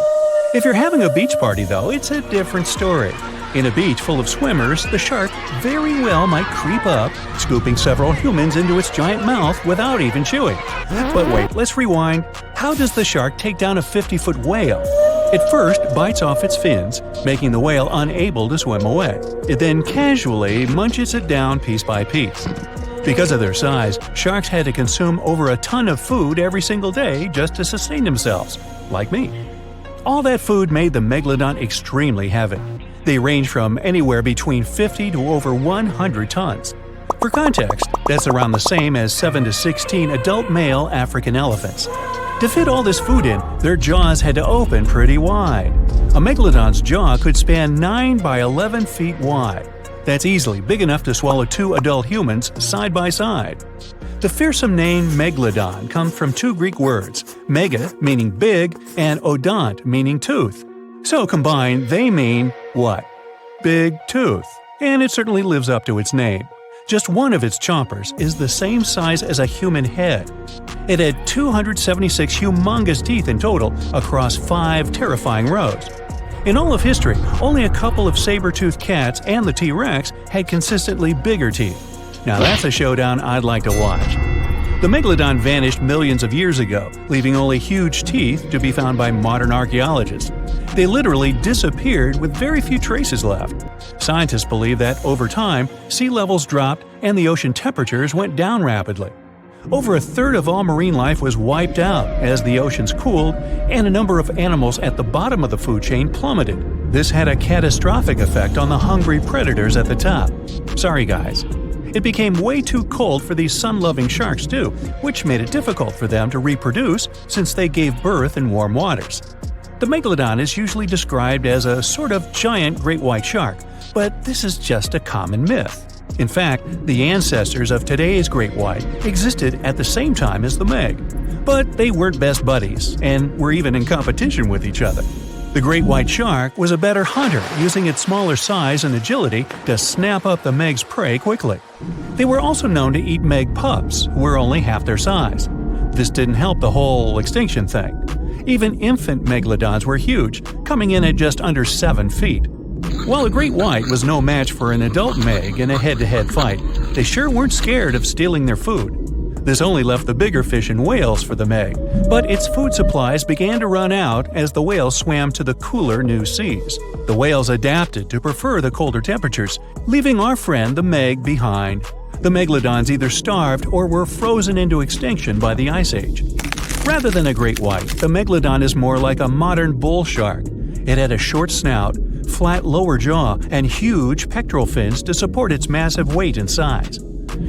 If you're having a beach party, though, it's a different story. In a beach full of swimmers, the shark very well might creep up, scooping several humans into its giant mouth without even chewing. But wait, let's rewind. How does the shark take down a 50-foot whale? It first bites off its fins, making the whale unable to swim away. It then casually munches it down piece by piece. Because of their size, sharks had to consume over a ton of food every single day just to sustain themselves, like me. All that food made the Megalodon extremely heavy. They range from anywhere between 50 to over 100 tons. For context, that's around the same as 7 to 16 adult male African elephants. To fit all this food in, their jaws had to open pretty wide. A Megalodon's jaw could span 9 by 11 feet wide. That's easily big enough to swallow 2 adult humans side by side. The fearsome name Megalodon comes from 2 Greek words, mega meaning big and odont meaning tooth. So combined, they mean what? Big tooth. And it certainly lives up to its name. Just one of its chompers is the same size as a human head. It had 276 humongous teeth in total across 5 terrifying rows. In all of history, only a couple of saber-toothed cats and the T-Rex had consistently bigger teeth. Now that's a showdown I'd like to watch. The Megalodon vanished millions of years ago, leaving only huge teeth to be found by modern archaeologists. They literally disappeared with very few traces left. Scientists believe that over time, sea levels dropped and the ocean temperatures went down rapidly. Over a third of all marine life was wiped out as the oceans cooled, and a number of animals at the bottom of the food chain plummeted. This had a catastrophic effect on the hungry predators at the top. Sorry guys. It became way too cold for these sun-loving sharks too, which made it difficult for them to reproduce since they gave birth in warm waters. The Megalodon is usually described as a sort of giant great white shark, but this is just a common myth. In fact, the ancestors of today's great white existed at the same time as the Meg. But they weren't best buddies, and were even in competition with each other. The great white shark was a better hunter, using its smaller size and agility to snap up the Meg's prey quickly. They were also known to eat Meg pups, who were only half their size. This didn't help the whole extinction thing. Even infant Megalodons were huge, coming in at just under 7 feet. While a great white was no match for an adult Meg in a head-to-head fight, they sure weren't scared of stealing their food. This only left the bigger fish and whales for the Meg, but its food supplies began to run out as the whales swam to the cooler new seas. The whales adapted to prefer the colder temperatures, leaving our friend the Meg behind. The Megalodons either starved or were frozen into extinction by the Ice Age. Rather than a great white, the Megalodon is more like a modern bull shark. It had a short snout, flat lower jaw, and huge pectoral fins to support its massive weight and size.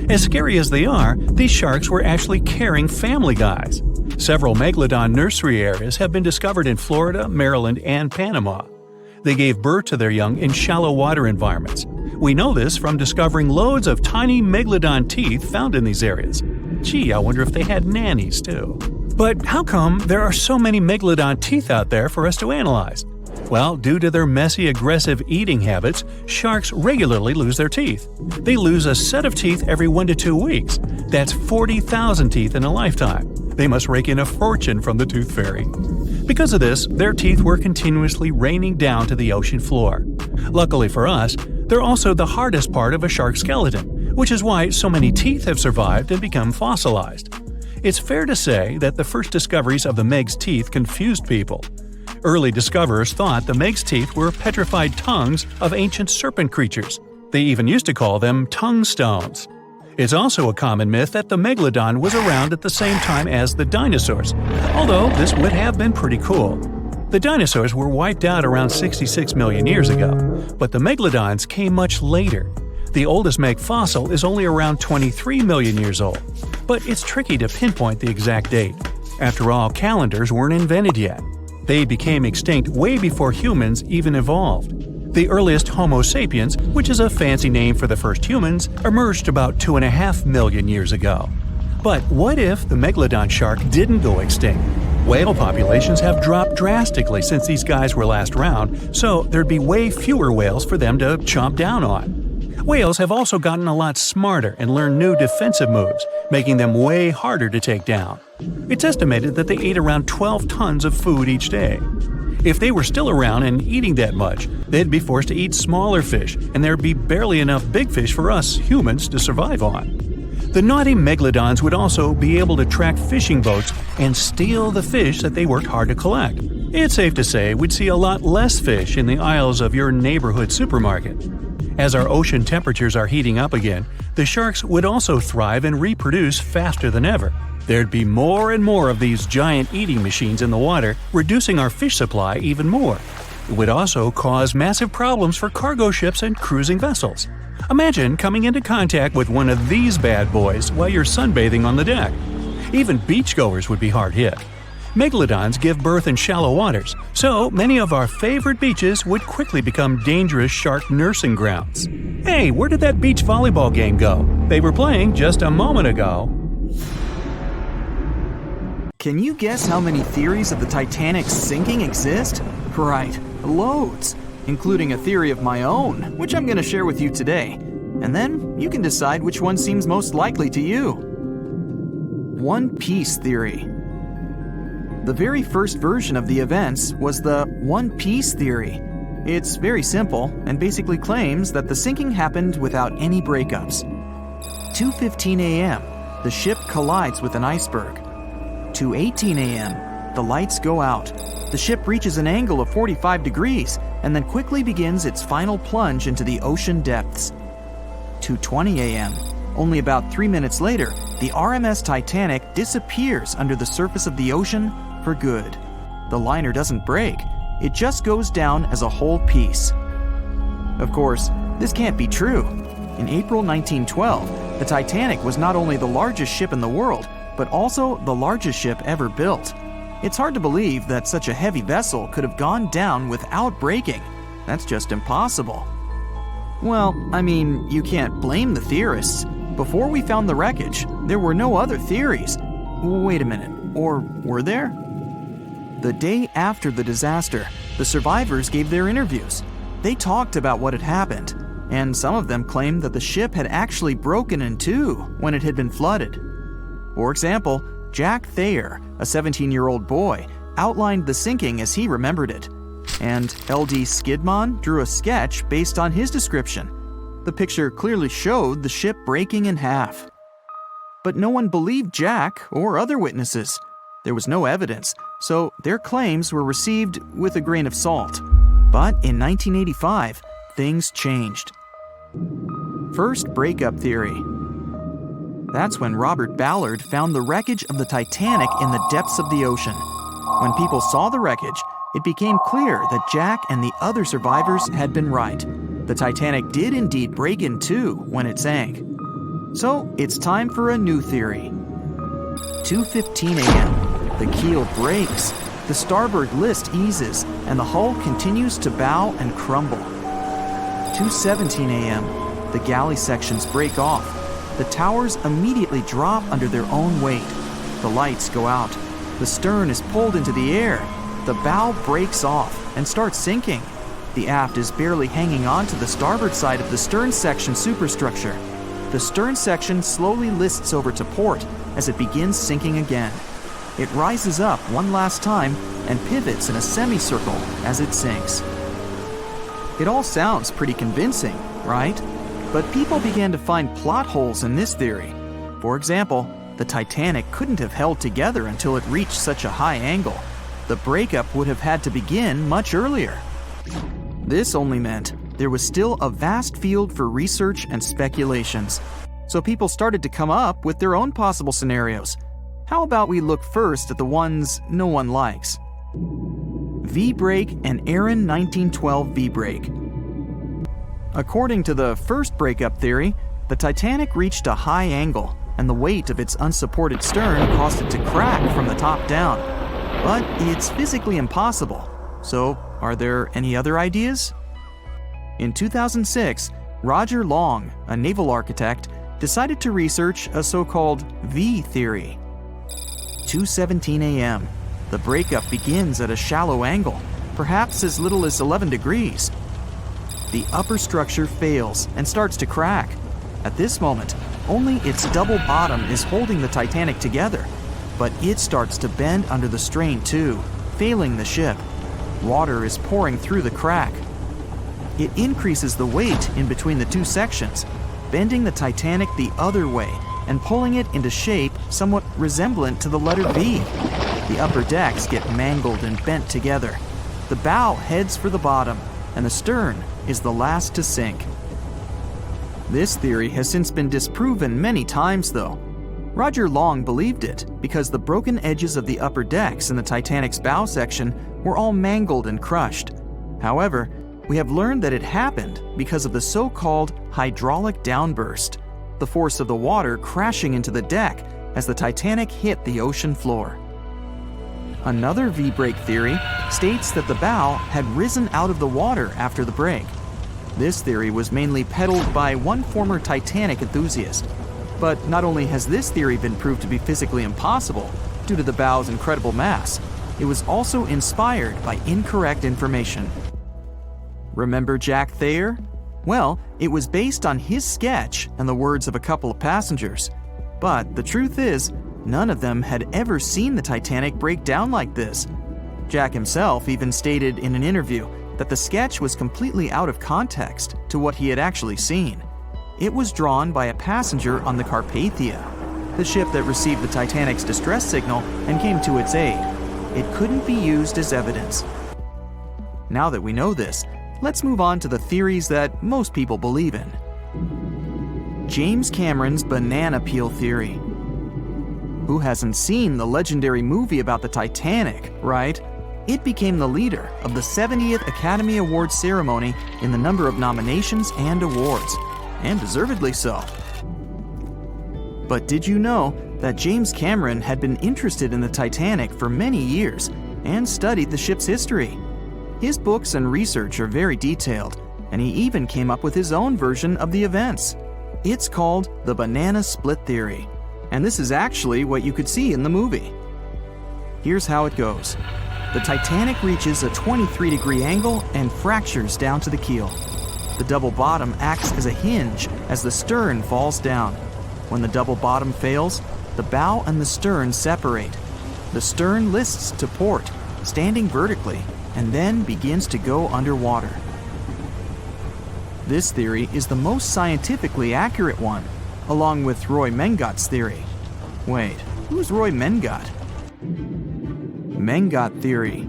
As scary as they are, these sharks were actually caring family guys. Several Megalodon nursery areas have been discovered in Florida, Maryland, and Panama. They gave birth to their young in shallow water environments. We know this from discovering loads of tiny Megalodon teeth found in these areas. Gee, I wonder if they had nannies too. But how come there are so many Megalodon teeth out there for us to analyze? Well, due to their messy, aggressive eating habits, sharks regularly lose their teeth. They lose a set of teeth every 1 to 2 weeks. That's 40,000 teeth in a lifetime. They must rake in a fortune from the tooth fairy. Because of this, their teeth were continuously raining down to the ocean floor. Luckily for us, they're also the hardest part of a shark skeleton, which is why so many teeth have survived and become fossilized. It's fair to say that the first discoveries of the Meg's teeth confused people. Early discoverers thought the Meg's teeth were petrified tongues of ancient serpent creatures. They even used to call them tongue stones. It's also a common myth that the Megalodon was around at the same time as the dinosaurs, although this would have been pretty cool. The dinosaurs were wiped out around 66 million years ago, but the Megalodons came much later. The oldest Meg fossil is only around 23 million years old, but it's tricky to pinpoint the exact date. After all, calendars weren't invented yet. They became extinct way before humans even evolved. The earliest Homo sapiens, which is a fancy name for the first humans, emerged about 2.5 million years ago. But what if the Megalodon shark didn't go extinct? Whale populations have dropped drastically since these guys were last around, so there'd be way fewer whales for them to chomp down on. Whales have also gotten a lot smarter and learned new defensive moves, making them way harder to take down. It's estimated that they ate around 12 tons of food each day. If they were still around and eating that much, they'd be forced to eat smaller fish, and there'd be barely enough big fish for us humans to survive on. The naughty Megalodons would also be able to track fishing boats and steal the fish that they worked hard to collect. It's safe to say we'd see a lot less fish in the aisles of your neighborhood supermarket. As our ocean temperatures are heating up again, the sharks would also thrive and reproduce faster than ever. There'd be more and more of these giant eating machines in the water, reducing our fish supply even more. It would also cause massive problems for cargo ships and cruising vessels. Imagine coming into contact with one of these bad boys while you're sunbathing on the deck. Even beachgoers would be hard hit. Megalodons give birth in shallow waters, so many of our favorite beaches would quickly become dangerous shark nursing grounds. Hey, where did that beach volleyball game go? They were playing just a moment ago. Can you guess how many theories of the Titanic's sinking exist? Right, loads, including a theory of my own, which I'm going to share with you today. And then you can decide which one seems most likely to you. One Piece theory. The very first version of the events was the One Piece theory. It's very simple and basically claims that the sinking happened without any breakups. 2:15 a.m., the ship collides with an iceberg. 2:18 a.m., the lights go out. The ship reaches an angle of 45 degrees and then quickly begins its final plunge into the ocean depths. 2:20 a.m., only about 3 minutes later, the RMS Titanic disappears under the surface of the ocean for good. The liner doesn't break, it just goes down as a whole piece. Of course, this can't be true. In April 1912, the Titanic was not only the largest ship in the world, but also the largest ship ever built. It's hard to believe that such a heavy vessel could have gone down without breaking. That's just impossible. Well, I mean, you can't blame the theorists. Before we found the wreckage, there were no other theories. Wait a minute, or were there? The day after the disaster, the survivors gave their interviews. They talked about what had happened, and some of them claimed that the ship had actually broken in two when it had been flooded. For example, Jack Thayer, a 17-year-old boy, outlined the sinking as he remembered it, and L.D. Skidmon drew a sketch based on his description. The picture clearly showed the ship breaking in half. but no one believed Jack or other witnesses. There was no evidence, so their claims were received with a grain of salt. But in 1985, things changed. First breakup theory. That's when Robert Ballard found the wreckage of the Titanic in the depths of the ocean. When people saw the wreckage, it became clear that Jack and the other survivors had been right. The Titanic did indeed break in two when it sank. So it's time for a new theory. 2:15 a.m. The keel breaks, the starboard list eases, and the hull continues to bow and crumble. 2:17 a.m. The galley sections break off. The towers immediately drop under their own weight. The lights go out. The stern is pulled into the air. The bow breaks off and starts sinking. The aft is barely hanging on to the starboard side of the stern section superstructure. The stern section slowly lists over to port as it begins sinking again. It rises up one last time and pivots in a semicircle as it sinks. It all sounds pretty convincing, right? But people began to find plot holes in this theory. For example, the Titanic couldn't have held together until it reached such a high angle. The breakup would have had to begin much earlier. This only meant there was still a vast field for research and speculations. So people started to come up with their own possible scenarios. How about we look first at the ones no one likes? V-break and Aaron 1912 V-break. According to the first breakup theory, the Titanic reached a high angle, and the weight of its unsupported stern caused it to crack from the top down. But it's physically impossible. So, are there any other ideas? In 2006, Roger Long, a naval architect, decided to research a so-called V theory. 2:17 a.m. The breakup begins at a shallow angle, perhaps as little as 11 degrees. The upper structure fails and starts to crack. At this moment, only its double bottom is holding the Titanic together, but it starts to bend under the strain too, failing the ship. Water is pouring through the crack. It increases the weight in between the two sections, bending the Titanic the other way and pulling it into shape somewhat resemblant to the letter V. The upper decks get mangled and bent together. The bow heads for the bottom, and the stern is the last to sink. This theory has since been disproven many times, though. Roger Long believed it because the broken edges of the upper decks in the Titanic's bow section were all mangled and crushed. However, we have learned that it happened because of the so-called hydraulic downburst, the force of the water crashing into the deck as the Titanic hit the ocean floor. Another V-break theory states that the bow had risen out of the water after the break. This theory was mainly peddled by one former Titanic enthusiast. But not only has this theory been proved to be physically impossible due to the bow's incredible mass, it was also inspired by incorrect information. Remember Jack Thayer? Well, it was based on his sketch and the words of a couple of passengers. But the truth is, none of them had ever seen the Titanic break down like this. Jack himself even stated in an interview that the sketch was completely out of context to what he had actually seen. It was drawn by a passenger on the Carpathia, the ship that received the Titanic's distress signal and came to its aid. It couldn't be used as evidence. Now that we know this, let's move on to the theories that most people believe in. James Cameron's banana peel theory. Who hasn't seen the legendary movie about the Titanic, right? It became the leader of the 70th Academy Awards ceremony in the number of nominations and awards, and deservedly so. But did you know that James Cameron had been interested in the Titanic for many years and studied the ship's history? His books and research are very detailed, and he even came up with his own version of the events. It's called the banana split theory, and this is actually what you could see in the movie. Here's how it goes. The Titanic reaches a 23-degree angle and fractures down to the keel. The double bottom acts as a hinge as the stern falls down. When the double bottom fails, the bow and the stern separate. The stern lists to port, standing vertically, and then begins to go underwater. This theory is the most scientifically accurate one, along with Roy Mengott's theory, Wait, who's Roy Mengot? Mengot theory.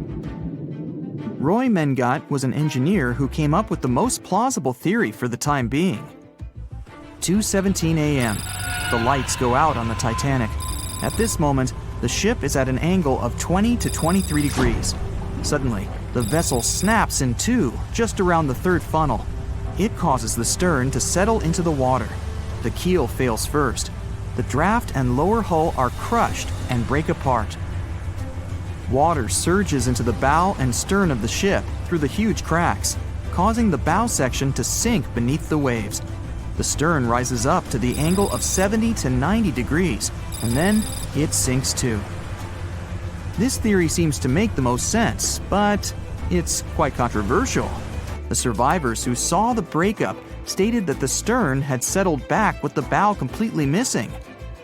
Roy Mengot was an engineer who came up with the most plausible theory for the time being. 2:17 a.m. The lights go out on the Titanic. At this moment, the ship is at an angle of 20 to 23 degrees. Suddenly, the vessel snaps in two just around the third funnel. It causes the stern to settle into the water. The keel fails first. The draft and lower hull are crushed and break apart. Water surges into the bow and stern of the ship through the huge cracks, causing the bow section to sink beneath the waves. The stern rises up to the angle of 70 to 90 degrees, and then it sinks too. This theory seems to make the most sense, but it's quite controversial. The survivors who saw the breakup stated that the stern had settled back with the bow completely missing.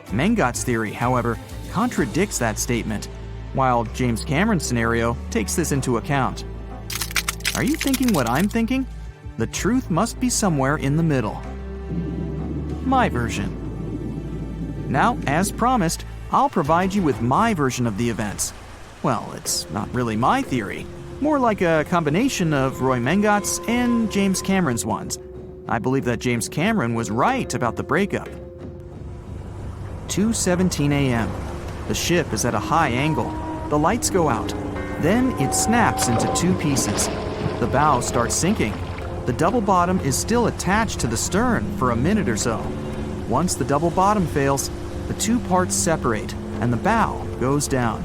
Mengot's theory, however, contradicts that statement, while James Cameron's scenario takes this into account. Are you thinking what I'm thinking? The truth must be somewhere in the middle. My version. Now, as promised, I'll provide you with my version of the events. Well, it's not really my theory, more like a combination of Roy Mengot's and James Cameron's ones. I believe that James Cameron was right about the breakup. 2:17 a.m. The ship is at a high angle. The lights go out. Then it snaps into two pieces. The bow starts sinking. The double bottom is still attached to the stern for a minute or so. Once the double bottom fails, the two parts separate and the bow goes down.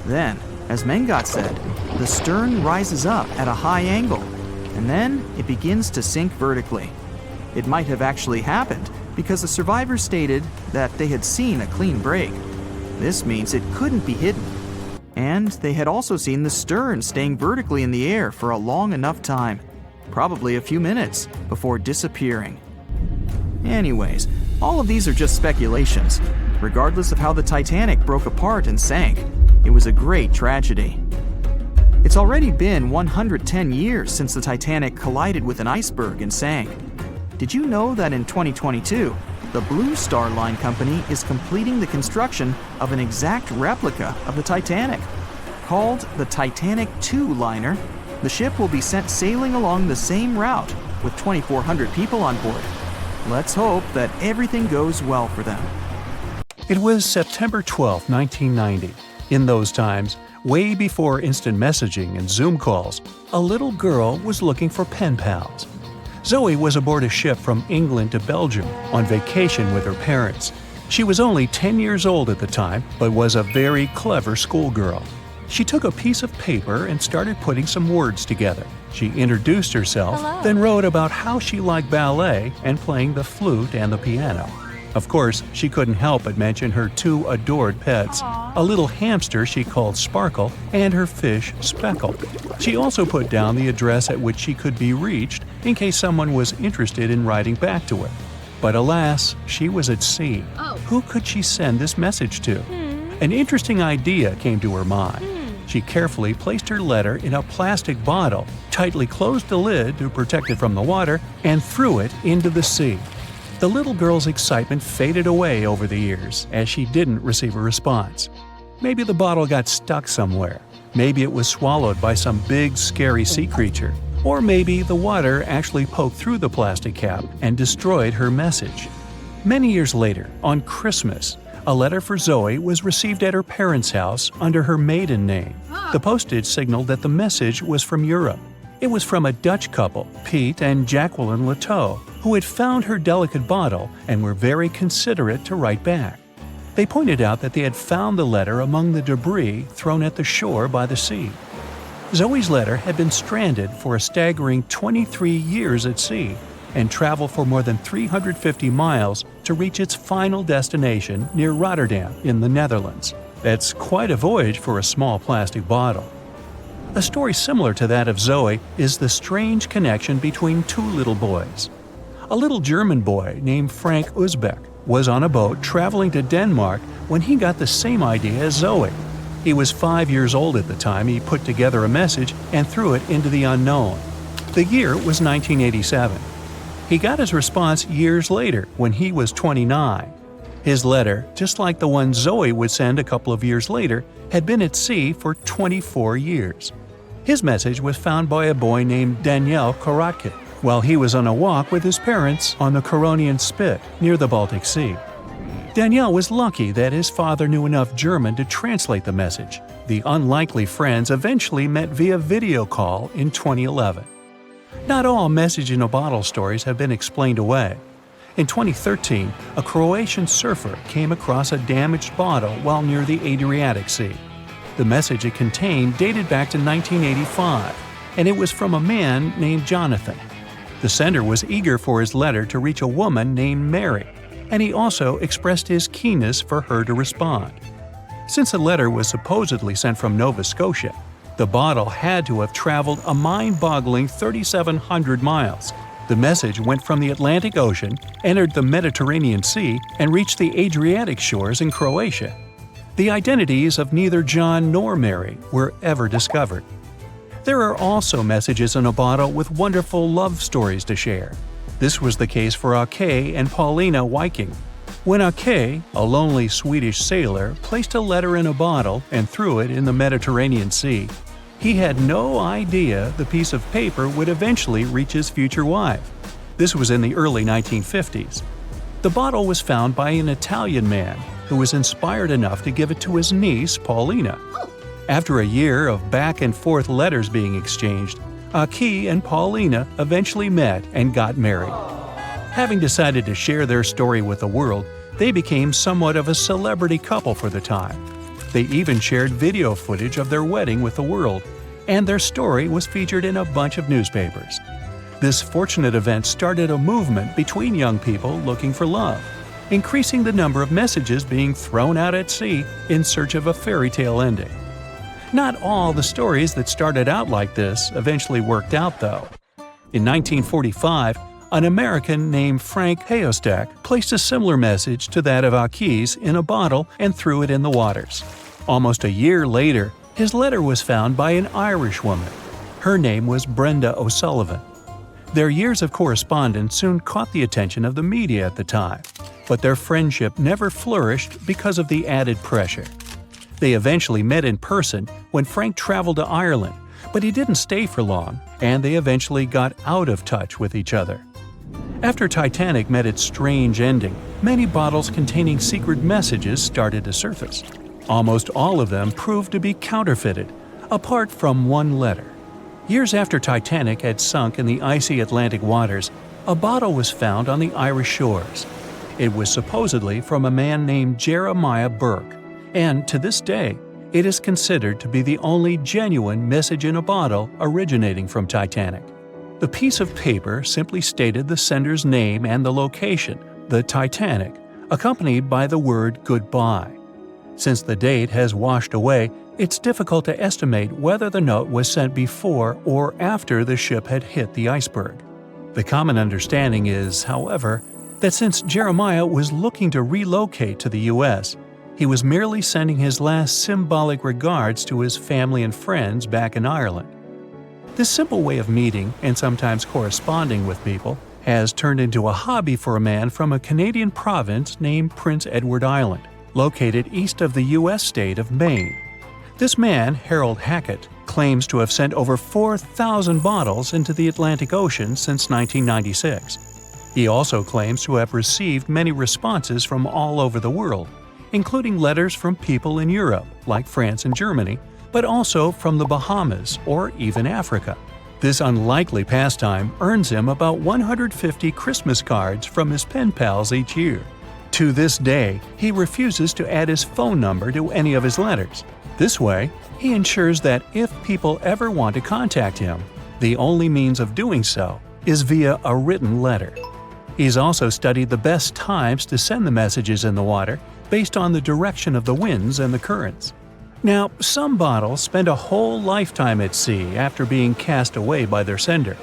Then, as Mengot said, the stern rises up at a high angle, and then it begins to sink vertically. It might have actually happened because the survivors stated that they had seen a clean break. This means it couldn't be hidden. And they had also seen the stern staying vertically in the air for a long enough time, probably a few minutes, before disappearing. Anyways, all of these are just speculations. Regardless of how the Titanic broke apart and sank, it was a great tragedy. It's already been 110 years since the Titanic collided with an iceberg and sank. Did you know that in 2022, the Blue Star Line Company is completing the construction of an exact replica of the Titanic? Called the Titanic II liner, the ship will be sent sailing along the same route with 2,400 people on board. Let's hope that everything goes well for them. It was September 12, 1990. In those times, way before instant messaging and Zoom calls, a little girl was looking for pen pals. Zoe was aboard a ship from England to Belgium on vacation with her parents. She was only 10 years old at the time, but was a very clever schoolgirl. She took a piece of paper and started putting some words together. She introduced herself, Hello. then wrote about how she liked ballet and playing the flute and the piano. Of course, she couldn't help but mention her two adored pets, a little hamster she called Sparkle and her fish Speckle. She also put down the address at which she could be reached in case someone was interested in writing back to her. But alas, she was at sea. Who could she send this message to? An interesting idea came to her mind. She carefully placed her letter in a plastic bottle, tightly closed the lid to protect it from the water, and threw it into the sea. The little girl's excitement faded away over the years as she didn't receive a response. Maybe the bottle got stuck somewhere. Maybe it was swallowed by some big, scary sea creature. Or maybe the water actually poked through the plastic cap and destroyed her message. Many years later, on Christmas, a letter for Zoe was received at her parents' house under her maiden name. The postage signaled that the message was from Europe. It was from a Dutch couple, Piet and Jacqueline Lateau, who had found her delicate bottle and were very considerate to write back. They pointed out that they had found the letter among the debris thrown at the shore by the sea. Zoe's letter had been stranded for a staggering 23 years at sea and traveled for more than 350 miles to reach its final destination near Rotterdam in the Netherlands. That's quite a voyage for a small plastic bottle. A story similar to that of Zoe is the strange connection between two little boys. A little German boy named Frank Uzbek was on a boat traveling to Denmark when he got the same idea as Zoe. He was 5 years old at the time he put together a message and threw it into the unknown. The year was 1987. He got his response years later when he was 29. His letter, just like the one Zoe would send a couple of years later, had been at sea for 24 years. His message was found by a boy named Daniel Koratkin while he was on a walk with his parents on the Koronian Spit near the Baltic Sea. Daniel was lucky that his father knew enough German to translate the message. The unlikely friends eventually met via video call in 2011. Not all message-in-a-bottle stories have been explained away. In 2013, a Croatian surfer came across a damaged bottle while near the Adriatic Sea. The message it contained dated back to 1985, and it was from a man named Jonathan. The sender was eager for his letter to reach a woman named Mary, and he also expressed his keenness for her to respond. Since the letter was supposedly sent from Nova Scotia, the bottle had to have traveled a mind-boggling 3,700 miles. The message went from the Atlantic Ocean, entered the Mediterranean Sea, and reached the Adriatic shores in Croatia. The identities of neither John nor Mary were ever discovered. There are also messages in a bottle with wonderful love stories to share. This was the case for Ake and Paulina Viking. When Ake, a lonely Swedish sailor, placed a letter in a bottle and threw it in the Mediterranean Sea, he had no idea the piece of paper would eventually reach his future wife. This was in the early 1950s. The bottle was found by an Italian man who was inspired enough to give it to his niece, Paulina. After a year of back-and-forth letters being exchanged, Ake and Paulina eventually met and got married. Having decided to share their story with the world, they became somewhat of a celebrity couple for the time. They even shared video footage of their wedding with the world, and their story was featured in a bunch of newspapers. This fortunate event started a movement between young people looking for love, increasing the number of messages being thrown out at sea in search of a fairy tale ending. Not all the stories that started out like this eventually worked out, though. In 1945, an American named Frank Hayostak placed a similar message to that of Ake's in a bottle and threw it in the waters. Almost a year later, his letter was found by an Irish woman. Her name was Brenda O'Sullivan. Their years of correspondence soon caught the attention of the media at the time, but their friendship never flourished because of the added pressure. They eventually met in person when Frank traveled to Ireland, but he didn't stay for long, and they eventually got out of touch with each other. After Titanic met its strange ending, many bottles containing secret messages started to surface. Almost all of them proved to be counterfeited, apart from one letter. Years after Titanic had sunk in the icy Atlantic waters, a bottle was found on the Irish shores. It was supposedly from a man named Jeremiah Burke, and to this day, it is considered to be the only genuine message in a bottle originating from Titanic. The piece of paper simply stated the sender's name and the location, the Titanic, accompanied by the word goodbye. Since the date has washed away, it's difficult to estimate whether the note was sent before or after the ship had hit the iceberg. The common understanding is, however, that since Jeremiah was looking to relocate to the U.S., he was merely sending his last symbolic regards to his family and friends back in Ireland. This simple way of meeting and sometimes corresponding with people has turned into a hobby for a man from a Canadian province named Prince Edward Island, located east of the U.S. state of Maine. This man, Harold Hackett, claims to have sent over 4,000 bottles into the Atlantic Ocean since 1996. He also claims to have received many responses from all over the world, including letters from people in Europe, like France and Germany, but also from the Bahamas or even Africa. This unlikely pastime earns him about 150 Christmas cards from his pen pals each year. To this day, he refuses to add his phone number to any of his letters. This way, he ensures that if people ever want to contact him, the only means of doing so is via a written letter. He's also studied the best times to send the messages in the water based on the direction of the winds and the currents. Now, some bottles spend a whole lifetime at sea after being cast away by their sender.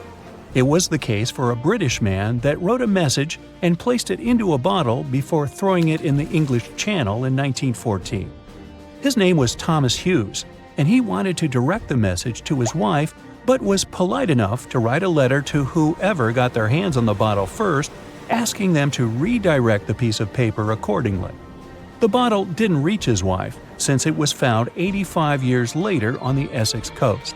It was the case for a British man that wrote a message and placed it into a bottle before throwing it in the English Channel in 1914. His name was Thomas Hughes, and he wanted to direct the message to his wife, but was polite enough to write a letter to whoever got their hands on the bottle first asking them to redirect the piece of paper accordingly. The bottle didn't reach his wife, since it was found 85 years later on the Essex coast.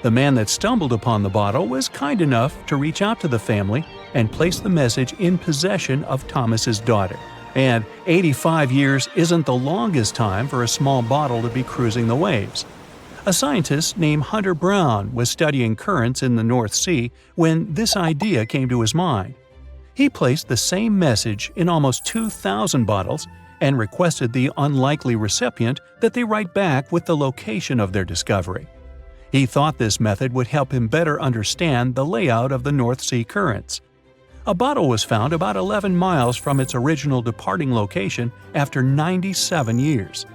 The man that stumbled upon the bottle was kind enough to reach out to the family and place the message in possession of Thomas's daughter. And 85 years isn't the longest time for a small bottle to be cruising the waves. A scientist named Hunter Brown was studying currents in the North Sea when this idea came to his mind. He placed the same message in almost 2,000 bottles and requested the unlikely recipient that they write back with the location of their discovery. He thought this method would help him better understand the layout of the North Sea currents. A bottle was found about 11 miles from its original departing location after 97 years.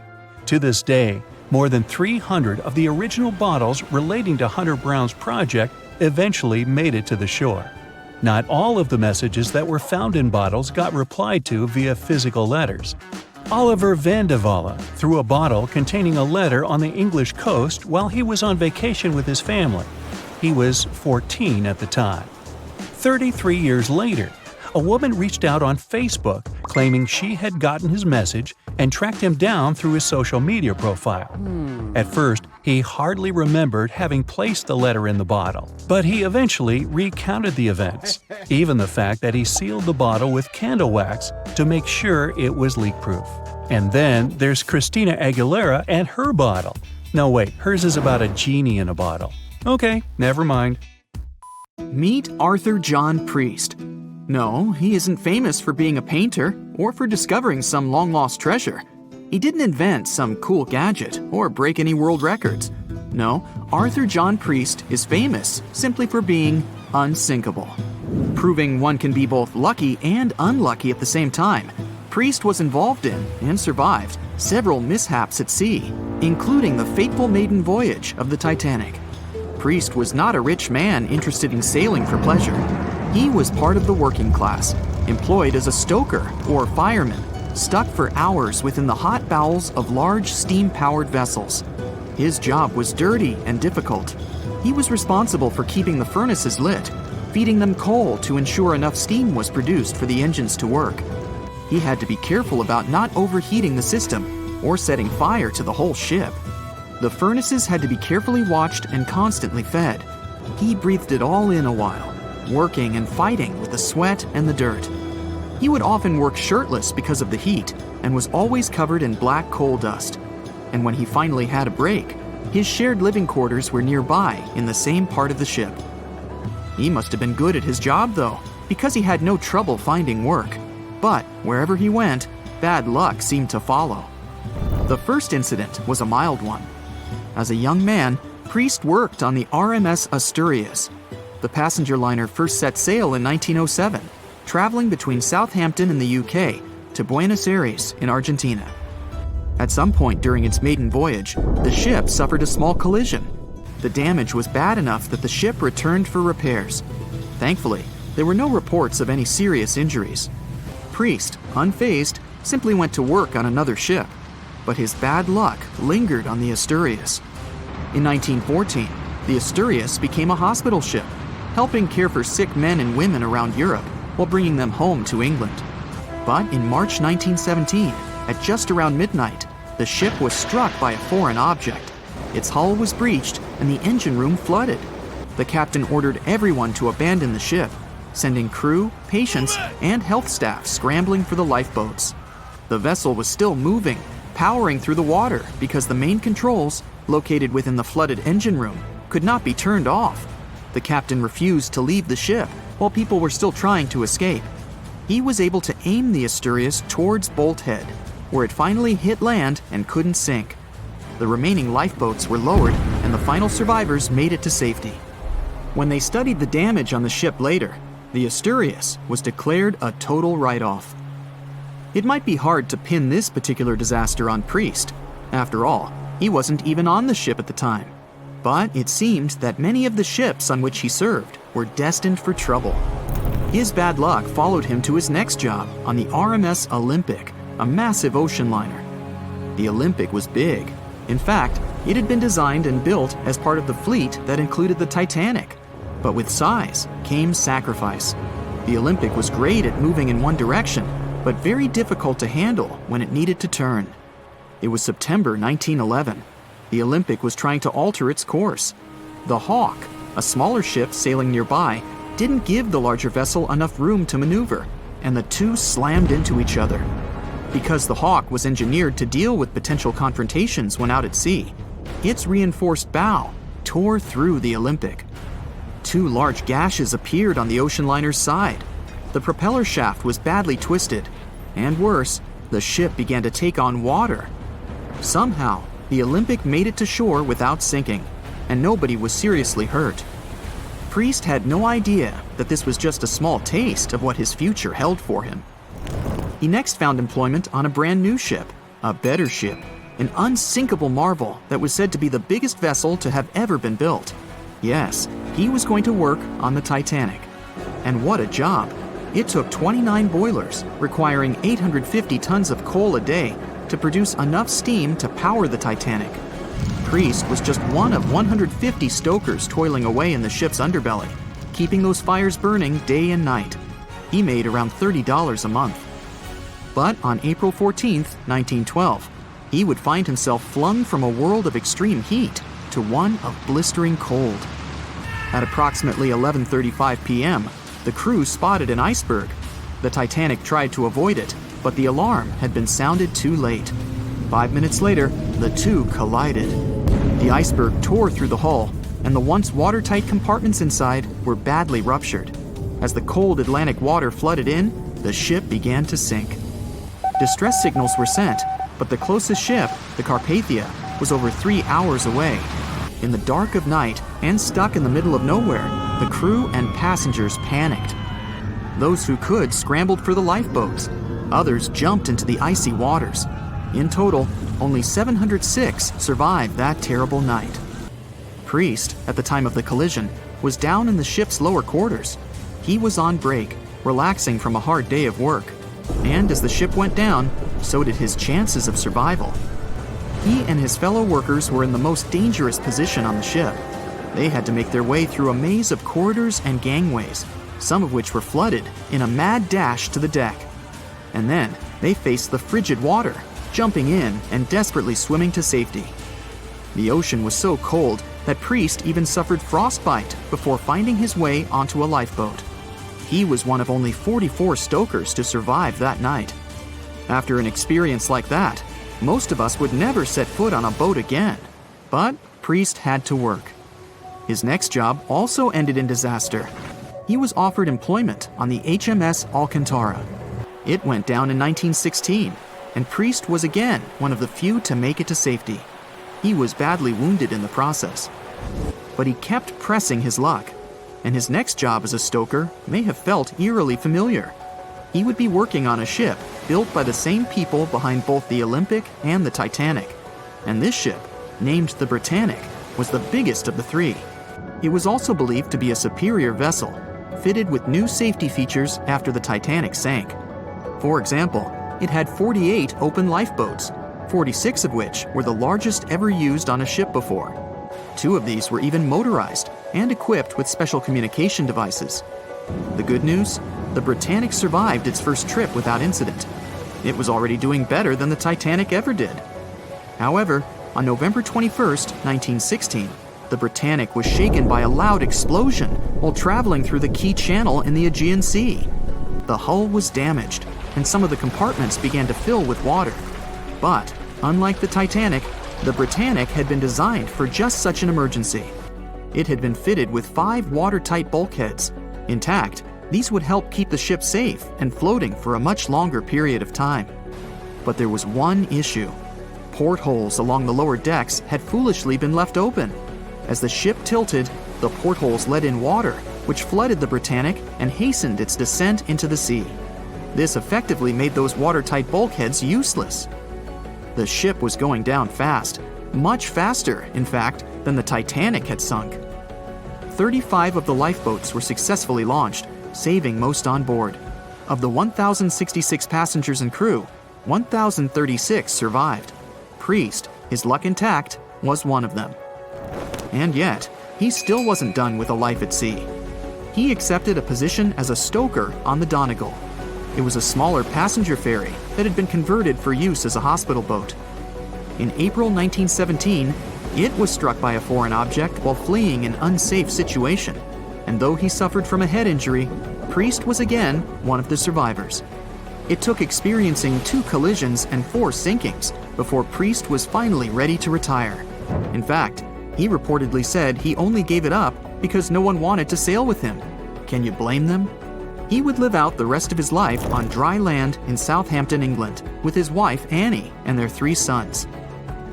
To this day, more than 300 of the original bottles relating to Hunter Brown's project eventually made it to the shore. Not all of the messages that were found in bottles got replied to via physical letters. Oliver van de Walle threw a bottle containing a letter on the English coast while he was on vacation with his family. He was 14 at the time. 33 years later, a woman reached out on Facebook claiming she had gotten his message and tracked him down through his social media profile. At first, he hardly remembered having placed the letter in the bottle, but he eventually recounted the events, even the fact that he sealed the bottle with candle wax to make sure it was leak-proof. And then there's Christina Aguilera and her bottle. No wait, hers is about a genie in a bottle. Okay, never mind. Meet Arthur John Priest. No, he isn't famous for being a painter or for discovering some long-lost treasure. He didn't invent some cool gadget or break any world records. No, Arthur John Priest is famous simply for being unsinkable. Proving one can be both lucky and unlucky at the same time, Priest was involved in and survived several mishaps at sea, including the fateful maiden voyage of the Titanic. Priest was not a rich man interested in sailing for pleasure. He was part of the working class, employed as a stoker or fireman, stuck for hours within the hot bowels of large steam-powered vessels. His job was dirty and difficult. He was responsible for keeping the furnaces lit, feeding them coal to ensure enough steam was produced for the engines to work. He had to be careful about not overheating the system or setting fire to the whole ship. The furnaces had to be carefully watched and constantly fed. He breathed it all in a while, working and fighting with the sweat and the dirt. He would often work shirtless because of the heat and was always covered in black coal dust. And when he finally had a break, his shared living quarters were nearby in the same part of the ship. He must have been good at his job though, because he had no trouble finding work. But wherever he went, bad luck seemed to follow. The first incident was a mild one. As a young man, Priest worked on the RMS Asturias. The passenger liner first set sail in 1907, traveling between Southampton in the UK to Buenos Aires in Argentina. At some point during its maiden voyage, the ship suffered a small collision. The damage was bad enough that the ship returned for repairs. Thankfully, there were no reports of any serious injuries. Priest, unfazed, simply went to work on another ship, but his bad luck lingered on the Asturias. In 1914, the Asturias became a hospital ship, helping care for sick men and women around Europe while bringing them home to England. But in March 1917, at just around midnight, the ship was struck by a foreign object. Its hull was breached and the engine room flooded. The captain ordered everyone to abandon the ship, sending crew, patients, and health staff scrambling for the lifeboats. The vessel was still moving, powering through the water because the main controls, located within the flooded engine room, could not be turned off. The captain refused to leave the ship while people were still trying to escape. He was able to aim the Asturias towards Bolt Head, where it finally hit land and couldn't sink. The remaining lifeboats were lowered and the final survivors made it to safety. When they studied the damage on the ship later, the Asturias was declared a total write-off. It might be hard to pin this particular disaster on Priest. After all, he wasn't even on the ship at the time. But it seemed that many of the ships on which he served were destined for trouble. His bad luck followed him to his next job on the RMS Olympic, a massive ocean liner. The Olympic was big. In fact, it had been designed and built as part of the fleet that included the Titanic. But with size came sacrifice. The Olympic was great at moving in one direction, but very difficult to handle when it needed to turn. It was September 1911. The Olympic was trying to alter its course. The Hawk, a smaller ship sailing nearby, didn't give the larger vessel enough room to maneuver, and the two slammed into each other. Because the Hawk was engineered to deal with potential confrontations when out at sea, its reinforced bow tore through the Olympic. Two large gashes appeared on the ocean liner's side. The propeller shaft was badly twisted, and worse, the ship began to take on water. Somehow, the Olympic made it to shore without sinking, and nobody was seriously hurt. Priest had no idea that this was just a small taste of what his future held for him. He next found employment on a brand new ship, a better ship, an unsinkable marvel that was said to be the biggest vessel to have ever been built. Yes, he was going to work on the Titanic. And what a job! It took 29 boilers, requiring 850 tons of coal a day to produce enough steam to power the Titanic. Priest was just one of 150 stokers toiling away in the ship's underbelly, keeping those fires burning day and night. He made around $30 a month. But on April 14, 1912, he would find himself flung from a world of extreme heat to one of blistering cold. At approximately 11:35 p.m., the crew spotted an iceberg. The Titanic tried to avoid it, but the alarm had been sounded too late. 5 minutes later, the two collided. The iceberg tore through the hull, and the once watertight compartments inside were badly ruptured. As the cold Atlantic water flooded in, the ship began to sink. Distress signals were sent, but the closest ship, the Carpathia, was over 3 hours away. In the dark of night and stuck in the middle of nowhere, the crew and passengers panicked. Those who could scrambled for the lifeboats. Others jumped into the icy waters. In total, only 706 survived that terrible night. Priest, at the time of the collision, was down in the ship's lower quarters. He was on break, relaxing from a hard day of work. And as the ship went down, so did his chances of survival. He and his fellow workers were in the most dangerous position on the ship. They had to make their way through a maze of corridors and gangways, some of which were flooded, in a mad dash to the deck. And then they faced the frigid water, jumping in and desperately swimming to safety. The ocean was so cold that Priest even suffered frostbite before finding his way onto a lifeboat. He was one of only 44 stokers to survive that night. After an experience like that, most of us would never set foot on a boat again. But Priest had to work. His next job also ended in disaster. He was offered employment on the HMS Alcantara. It went down in 1916, and Priest was again one of the few to make it to safety. He was badly wounded in the process. But he kept pressing his luck, and his next job as a stoker may have felt eerily familiar. He would be working on a ship built by the same people behind both the Olympic and the Titanic. And this ship, named the Britannic, was the biggest of the three. It was also believed to be a superior vessel, fitted with new safety features after the Titanic sank. For example, it had 48 open lifeboats, 46 of which were the largest ever used on a ship before. 2 of these were even motorized and equipped with special communication devices. The good news? The Britannic survived its first trip without incident. It was already doing better than the Titanic ever did. However, on November 21st, 1916, the Britannic was shaken by a loud explosion while traveling through the key channel in the Aegean Sea. The hull was damaged, and some of the compartments began to fill with water. But, unlike the Titanic, the Britannic had been designed for just such an emergency. It had been fitted with 5 watertight bulkheads. Intact, these would help keep the ship safe and floating for a much longer period of time. But there was one issue. Portholes along the lower decks had foolishly been left open. As the ship tilted, the portholes let in water, which flooded the Britannic and hastened its descent into the sea. This effectively made those watertight bulkheads useless. The ship was going down fast, much faster, in fact, than the Titanic had sunk. 35 of the lifeboats were successfully launched, saving most on board. Of the 1,066 passengers and crew, 1,036 survived. Priest, his luck intact, was one of them. And yet, he still wasn't done with a life at sea. he accepted a position as a stoker on the Donegal. It was a smaller passenger ferry that had been converted for use as a hospital boat. In April 1917, it was struck by a foreign object while fleeing an unsafe situation, and though he suffered from a head injury, Priest was again one of the survivors. It took experiencing 2 collisions and 4 sinkings before Priest was finally ready to retire. In fact, he reportedly said he only gave it up because no one wanted to sail with him. Can you blame them? He would live out the rest of his life on dry land in Southampton, England, with his wife Annie and their 3 sons.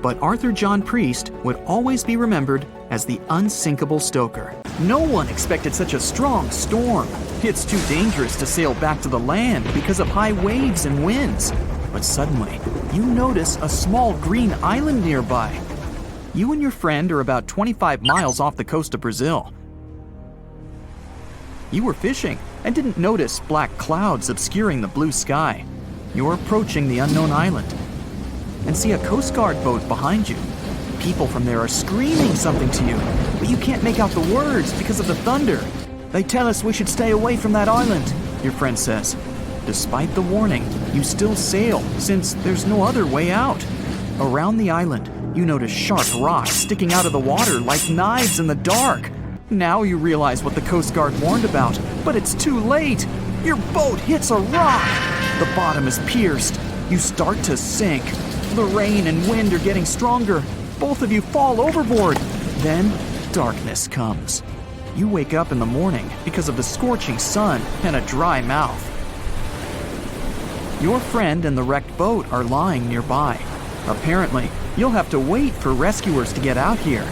But Arthur John Priest would always be remembered as the Unsinkable Stoker. No one expected such a strong storm. It's too dangerous to sail back to the land because of high waves and winds. But suddenly, you notice a small green island nearby. You and your friend are about 25 miles off the coast of Brazil. You were fishing and didn't notice black clouds obscuring the blue sky. You're approaching the unknown island and see a Coast Guard boat behind you. People from there are screaming something to you, but you can't make out the words because of the thunder. They tell us we should stay away from that island, your friend says. Despite the warning, you still sail since there's no other way out. Around the island, you notice sharp rocks sticking out of the water like knives in the dark. Now you realize what the Coast Guard warned about, but it's too late. Your boat hits a rock. The bottom is pierced. You start to sink. The rain and wind are getting stronger. Both of you fall overboard. Then darkness comes. You wake up in the morning because of the scorching sun and a dry mouth. Your friend and the wrecked boat are lying nearby. Apparently, you'll have to wait for rescuers to get out here.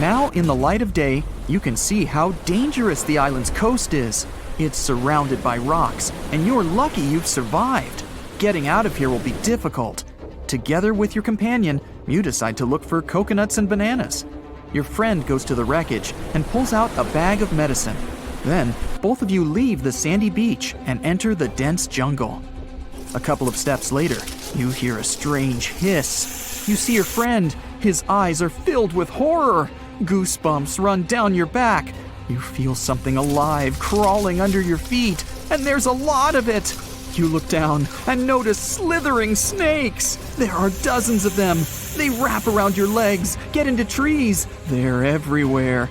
Now, in the light of day, you can see how dangerous the island's coast is. It's surrounded by rocks, and you're lucky you've survived. Getting out of here will be difficult. Together with your companion, you decide to look for coconuts and bananas. Your friend goes to the wreckage and pulls out a bag of medicine. Then, both of you leave the sandy beach and enter the dense jungle. A couple of steps later, you hear a strange hiss. You see your friend. His eyes are filled with horror. Goosebumps run down your back. You feel something alive crawling under your feet, and there's a lot of it. You look down and notice slithering snakes. There are dozens of them. They wrap around your legs, get into trees. They're everywhere.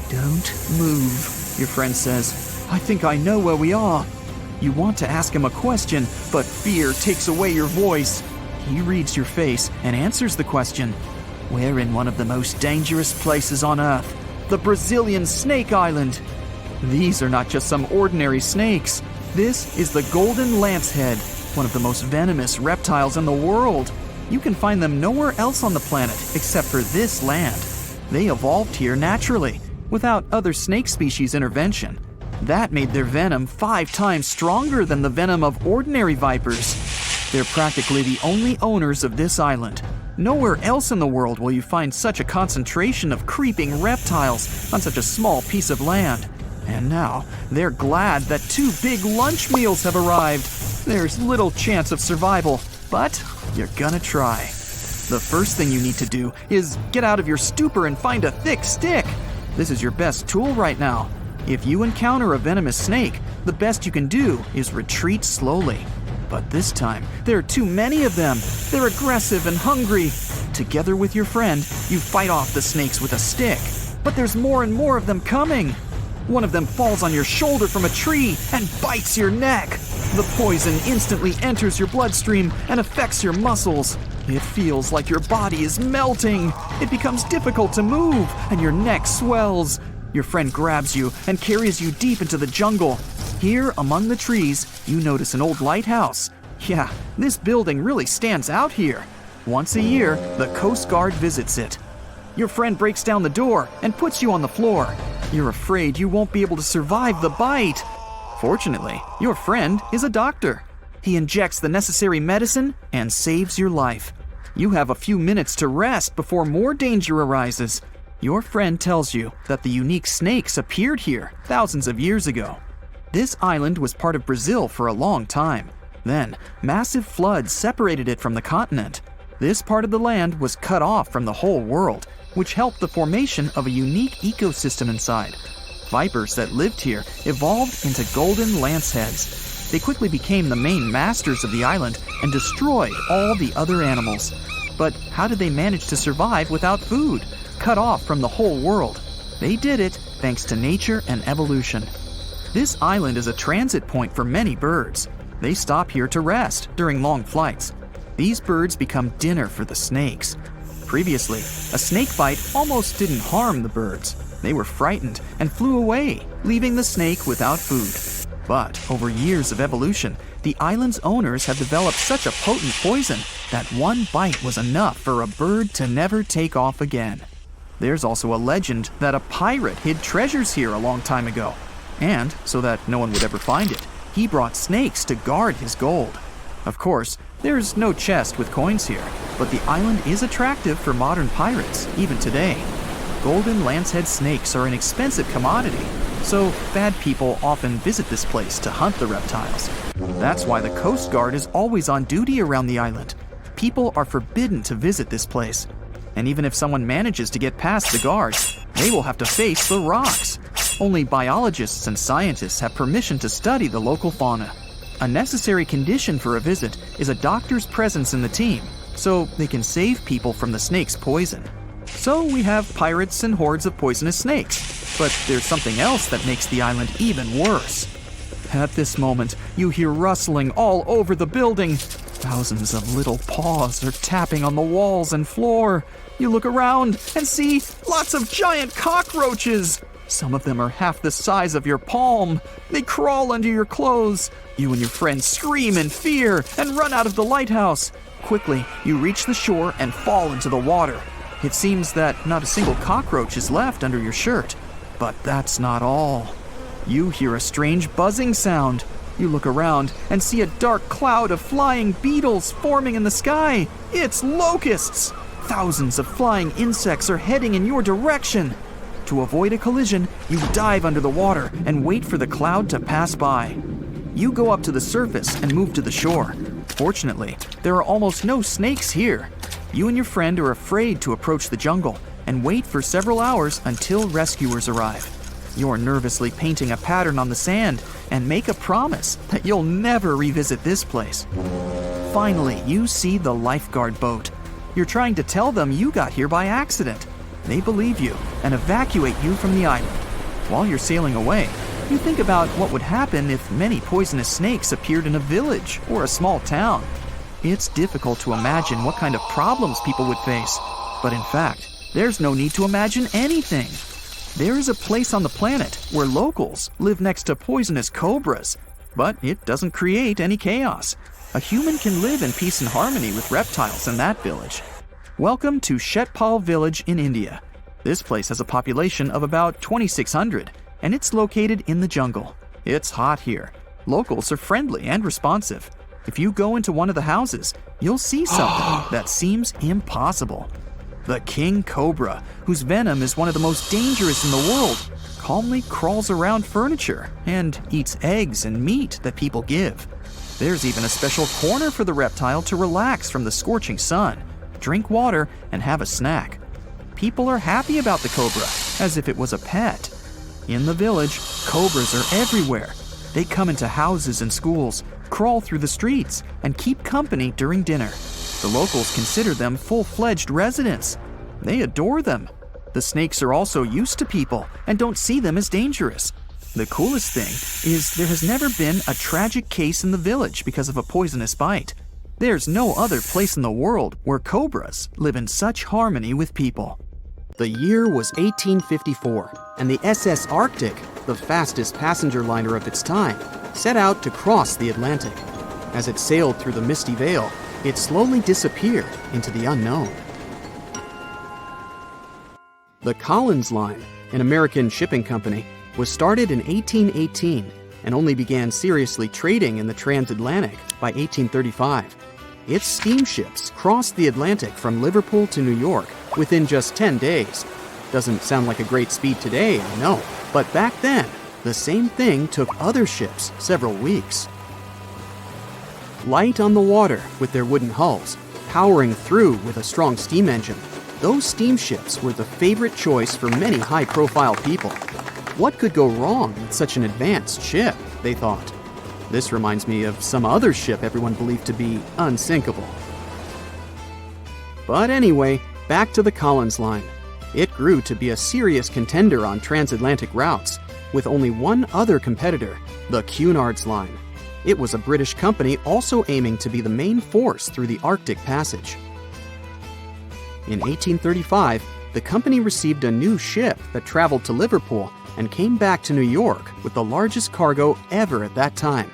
Don't move, your friend says. I think I know where we are. You want to ask him a question, but fear takes away your voice. He reads your face and answers the question. We're in one of the most dangerous places on Earth, the Brazilian Snake Island. These are not just some ordinary snakes. This is the golden lancehead, one of the most venomous reptiles in the world. You can find them nowhere else on the planet except for this land. They evolved here naturally, without other snake species intervention. That made their venom 5 times stronger than the venom of ordinary vipers. They're practically the only owners of this island. Nowhere else in the world will you find such a concentration of creeping reptiles on such a small piece of land. And now, they're glad that 2 big lunch meals have arrived. There's little chance of survival, but you're gonna try. The first thing you need to do is get out of your stupor and find a thick stick. This is your best tool right now. If you encounter a venomous snake, the best you can do is retreat slowly. But this time, there are too many of them. They're aggressive and hungry. Together with your friend, you fight off the snakes with a stick. But there's more and more of them coming. One of them falls on your shoulder from a tree and bites your neck. The poison instantly enters your bloodstream and affects your muscles. It feels like your body is melting. It becomes difficult to move, and your neck swells. Your friend grabs you and carries you deep into the jungle. Here, among the trees, you notice an old lighthouse. Yeah, this building really stands out here. Once a year, the Coast Guard visits it. Your friend breaks down the door and puts you on the floor. You're afraid you won't be able to survive the bite. Fortunately, your friend is a doctor. He injects the necessary medicine and saves your life. You have a few minutes to rest before more danger arises. Your friend tells you that the unique snakes appeared here thousands of years ago. This island was part of Brazil for a long time. Then, massive floods separated it from the continent. This part of the land was cut off from the whole world, which helped the formation of a unique ecosystem inside. Vipers that lived here evolved into golden lanceheads. They quickly became the main masters of the island and destroyed all the other animals. But how did they manage to survive without food, cut off from the whole world? They did it thanks to nature and evolution. This island is a transit point for many birds. They stop here to rest during long flights. These birds become dinner for the snakes. Previously, a snake bite almost didn't harm the birds. They were frightened and flew away, leaving the snake without food. But over years of evolution, the island's owners have developed such a potent poison that one bite was enough for a bird to never take off again. There's also a legend that a pirate hid treasures here a long time ago. And, so that no one would ever find it, he brought snakes to guard his gold. Of course, there's no chest with coins here, but the island is attractive for modern pirates, even today. Golden lancehead snakes are an expensive commodity, so bad people often visit this place to hunt the reptiles. That's why the Coast Guard is always on duty around the island. People are forbidden to visit this place. And even if someone manages to get past the guards, they will have to face the rocks. Only biologists and scientists have permission to study the local fauna. A necessary condition for a visit is a doctor's presence in the team, so they can save people from the snake's poison. So we have pirates and hordes of poisonous snakes, but there's something else that makes the island even worse. At this moment, you hear rustling all over the building. Thousands of little paws are tapping on the walls and floor. You look around and see lots of giant cockroaches. Some of them are half the size of your palm. They crawl under your clothes. You and your friends scream in fear and run out of the lighthouse. Quickly, you reach the shore and fall into the water. It seems that not a single cockroach is left under your shirt. But that's not all. You hear a strange buzzing sound. You look around and see a dark cloud of flying beetles forming in the sky. It's locusts! Thousands of flying insects are heading in your direction. To avoid a collision, you dive under the water and wait for the cloud to pass by. You go up to the surface and move to the shore. Fortunately, there are almost no snakes here. You and your friend are afraid to approach the jungle and wait for several hours until rescuers arrive. You're nervously painting a pattern on the sand and make a promise that you'll never revisit this place. Finally, you see the lifeguard boat. You're trying to tell them you got here by accident. They believe you and evacuate you from the island. While you're sailing away, you think about what would happen if many poisonous snakes appeared in a village or a small town. It's difficult to imagine what kind of problems people would face. But in fact, there's no need to imagine anything. There is a place on the planet where locals live next to poisonous cobras, but it doesn't create any chaos. A human can live in peace and harmony with reptiles in that village. Welcome to Shetpal village in India. This place has a population of about 2,600, and it's located in the jungle. It's hot here. Locals are friendly and responsive. If you go into one of the houses, you'll see something that seems impossible. The king cobra, whose venom is one of the most dangerous in the world, calmly crawls around furniture and eats eggs and meat that people give. There's even a special corner for the reptile to relax from the scorching sun, drink water, and have a snack. People are happy about the cobra, as if it was a pet. In the village, cobras are everywhere. They come into houses and schools, crawl through the streets, and keep company during dinner. The locals consider them full-fledged residents. They adore them. The snakes are also used to people and don't see them as dangerous. The coolest thing is there has never been a tragic case in the village because of a poisonous bite. There's no other place in the world where cobras live in such harmony with people. The year was 1854, and the SS Arctic, the fastest passenger liner of its time, set out to cross the Atlantic. As it sailed through the misty veil, it slowly disappeared into the unknown. The Collins Line, an American shipping company, was started in 1818 and only began seriously trading in the transatlantic by 1835. Its steamships crossed the Atlantic from Liverpool to New York within just 10 days. Doesn't sound like a great speed today, I know, but back then, the same thing took other ships several weeks. Light on the water with their wooden hulls, powering through with a strong steam engine, those steamships were the favorite choice for many high-profile people. What could go wrong with such an advanced ship, they thought. This reminds me of some other ship everyone believed to be unsinkable. But anyway, back to the Collins Line. It grew to be a serious contender on transatlantic routes, with only one other competitor, the Cunard's Line. It was a British company also aiming to be the main force through the Arctic Passage. In 1835, the company received a new ship that traveled to Liverpool and came back to New York with the largest cargo ever at that time.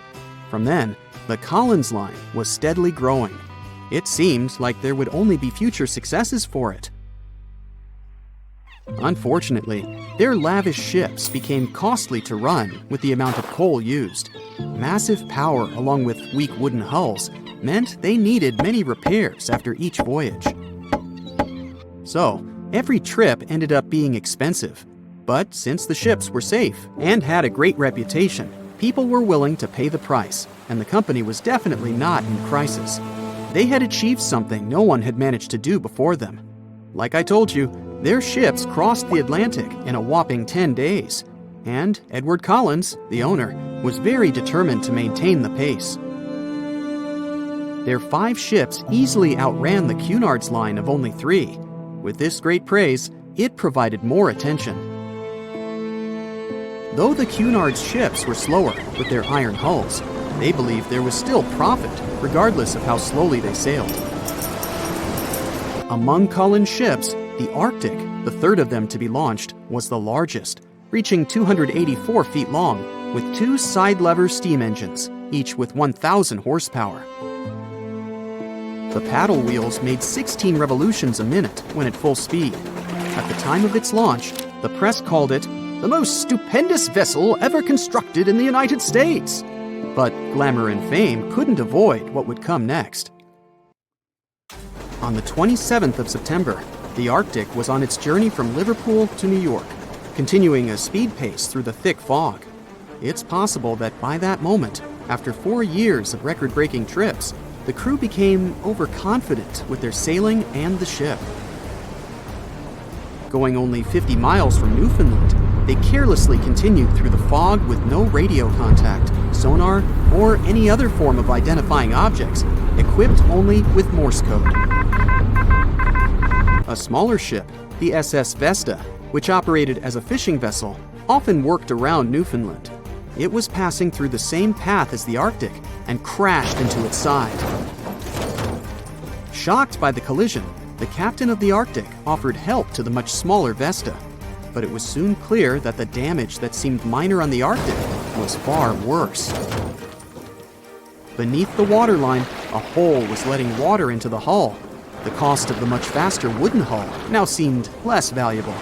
From then, the Collins Line was steadily growing. It seemed like there would only be future successes for it. Unfortunately, their lavish ships became costly to run with the amount of coal used. Massive power along with weak wooden hulls meant they needed many repairs after each voyage. So, every trip ended up being expensive. But since the ships were safe and had a great reputation, people were willing to pay the price, and the company was definitely not in crisis. They had achieved something no one had managed to do before them. Like I told you, their ships crossed the Atlantic in a whopping 10 days, and Edward Collins, the owner, was very determined to maintain the pace. Their 5 ships easily outran the Cunard's Line of only 3. With this great praise, it provided more attention. Though the Cunard's ships were slower with their iron hulls, they believed there was still profit, regardless of how slowly they sailed. Among Collins' ships, the Arctic, the third of them to be launched, was the largest, reaching 284 feet long, with 2 side-lever steam engines, each with 1,000 horsepower. The paddle wheels made 16 revolutions a minute when at full speed. At the time of its launch, the press called it the most stupendous vessel ever constructed in the United States. But glamour and fame couldn't avoid what would come next. On the 27th of September, the Arctic was on its journey from Liverpool to New York, continuing a speed pace through the thick fog. It's possible that by that moment, after 4 years of record-breaking trips, the crew became overconfident with their sailing and the ship. Going only 50 miles from Newfoundland, they carelessly continued through the fog with no radio contact, sonar, or any other form of identifying objects, equipped only with Morse code. A smaller ship, the SS Vesta, which operated as a fishing vessel, often worked around Newfoundland. It was passing through the same path as the Arctic and crashed into its side. Shocked by the collision, the captain of the Arctic offered help to the much smaller Vesta, but it was soon clear that the damage that seemed minor on the Arctic was far worse. Beneath the waterline, a hole was letting water into the hull. The cost of the much faster wooden hull now seemed less valuable.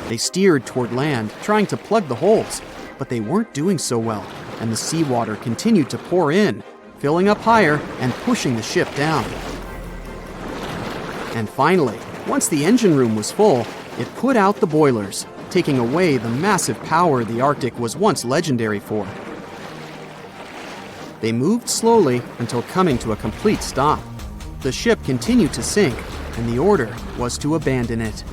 They steered toward land, trying to plug the holes, but they weren't doing so well, and the seawater continued to pour in, filling up higher and pushing the ship down. And finally, once the engine room was full, it put out the boilers, taking away the massive power the Arctic was once legendary for. They moved slowly until coming to a complete stop. The ship continued to sink, and the order was to abandon it.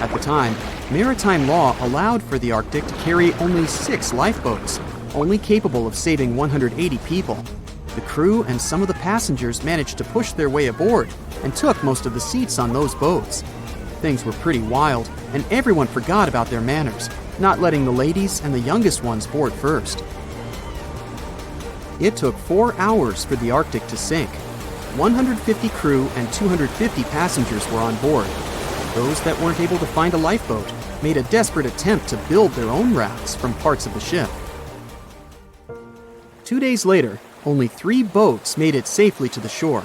At the time, maritime law allowed for the Arctic to carry only 6 lifeboats, only capable of saving 180 people. The crew and some of the passengers managed to push their way aboard and took most of the seats on those boats. Things were pretty wild, and everyone forgot about their manners, not letting the ladies and the youngest ones board first. It took 4 hours for the Arctic to sink. 150 crew and 250 passengers were on board. Those that weren't able to find a lifeboat made a desperate attempt to build their own rafts from parts of the ship. 2 days later, only 3 boats made it safely to the shore.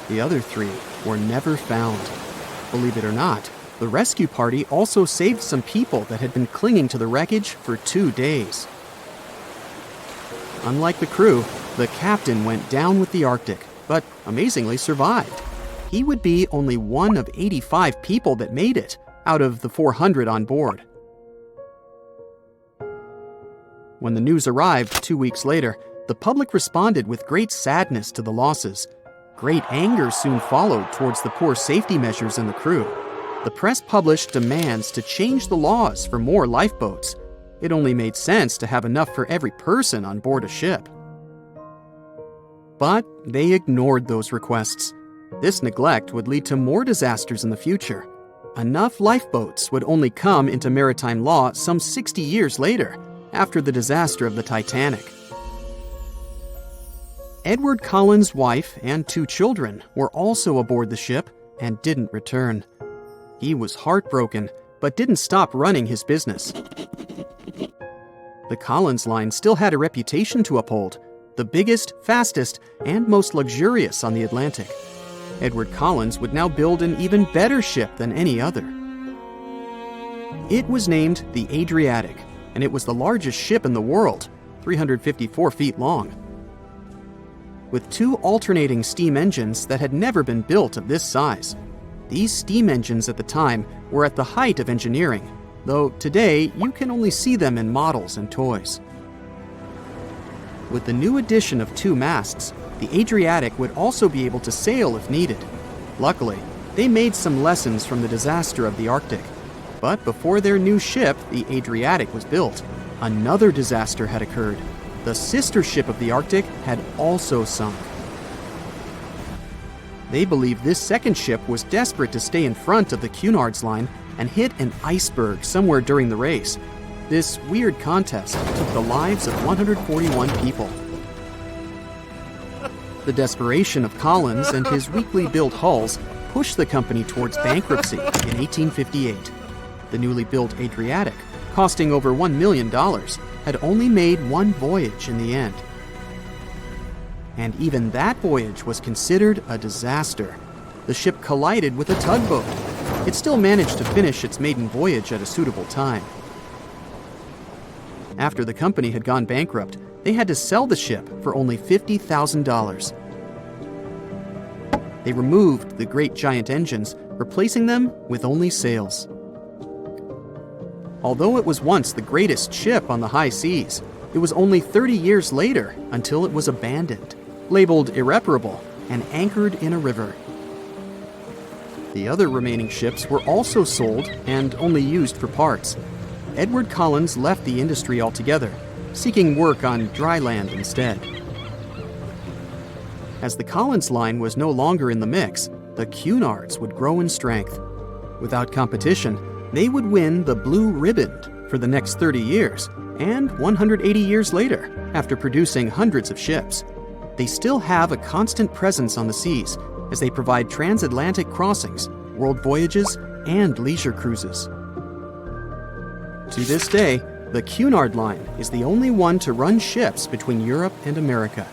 The other 3 were never found. Believe it or not, the rescue party also saved some people that had been clinging to the wreckage for 2 days. Unlike the crew, the captain went down with the Arctic, but amazingly survived. He would be only one of 85 people that made it, out of the 400 on board. When the news arrived 2 weeks later, the public responded with great sadness to the losses. Great anger soon followed towards the poor safety measures in the crew. The press published demands to change the laws for more lifeboats. It only made sense to have enough for every person on board a ship. But they ignored those requests. This neglect would lead to more disasters in the future. Enough lifeboats would only come into maritime law some 60 years later, after the disaster of the Titanic. Edward Collins' wife and 2 children were also aboard the ship and didn't return. He was heartbroken, but didn't stop running his business. The Collins line still had a reputation to uphold, the biggest, fastest, and most luxurious on the Atlantic. Edward Collins would now build an even better ship than any other. It was named the Adriatic, and it was the largest ship in the world, 354 feet long. With 2 alternating steam engines that had never been built of this size. These steam engines at the time were at the height of engineering, though today you can only see them in models and toys. With the new addition of 2 masts, the Adriatic would also be able to sail if needed. Luckily, they made some lessons from the disaster of the Arctic. But before their new ship, the Adriatic, was built, another disaster had occurred. The sister ship of the Arctic had also sunk. They believed this second ship was desperate to stay in front of the Cunard's line and hit an iceberg somewhere during the race. This weird contest took the lives of 141 people. The desperation of Collins and his weakly built hulls pushed the company towards bankruptcy in 1858. The newly built Adriatic, costing over $1 million, had only made 1 voyage in the end. And even that voyage was considered a disaster. The ship collided with a tugboat. It still managed to finish its maiden voyage at a suitable time. After the company had gone bankrupt, they had to sell the ship for only $50,000. They removed the great giant engines, replacing them with only sails. Although it was once the greatest ship on the high seas, it was only 30 years later until it was abandoned, labeled irreparable, and anchored in a river. The other remaining ships were also sold and only used for parts. Edward Collins left the industry altogether, seeking work on dry land instead. As the Collins line was no longer in the mix, the Cunards would grow in strength. Without competition, they would win the Blue Ribbon for the next 30 years, and 180 years later, after producing hundreds of ships. They still have a constant presence on the seas as they provide transatlantic crossings, world voyages, and leisure cruises. To this day, the Cunard line is the only one to run ships between Europe and America,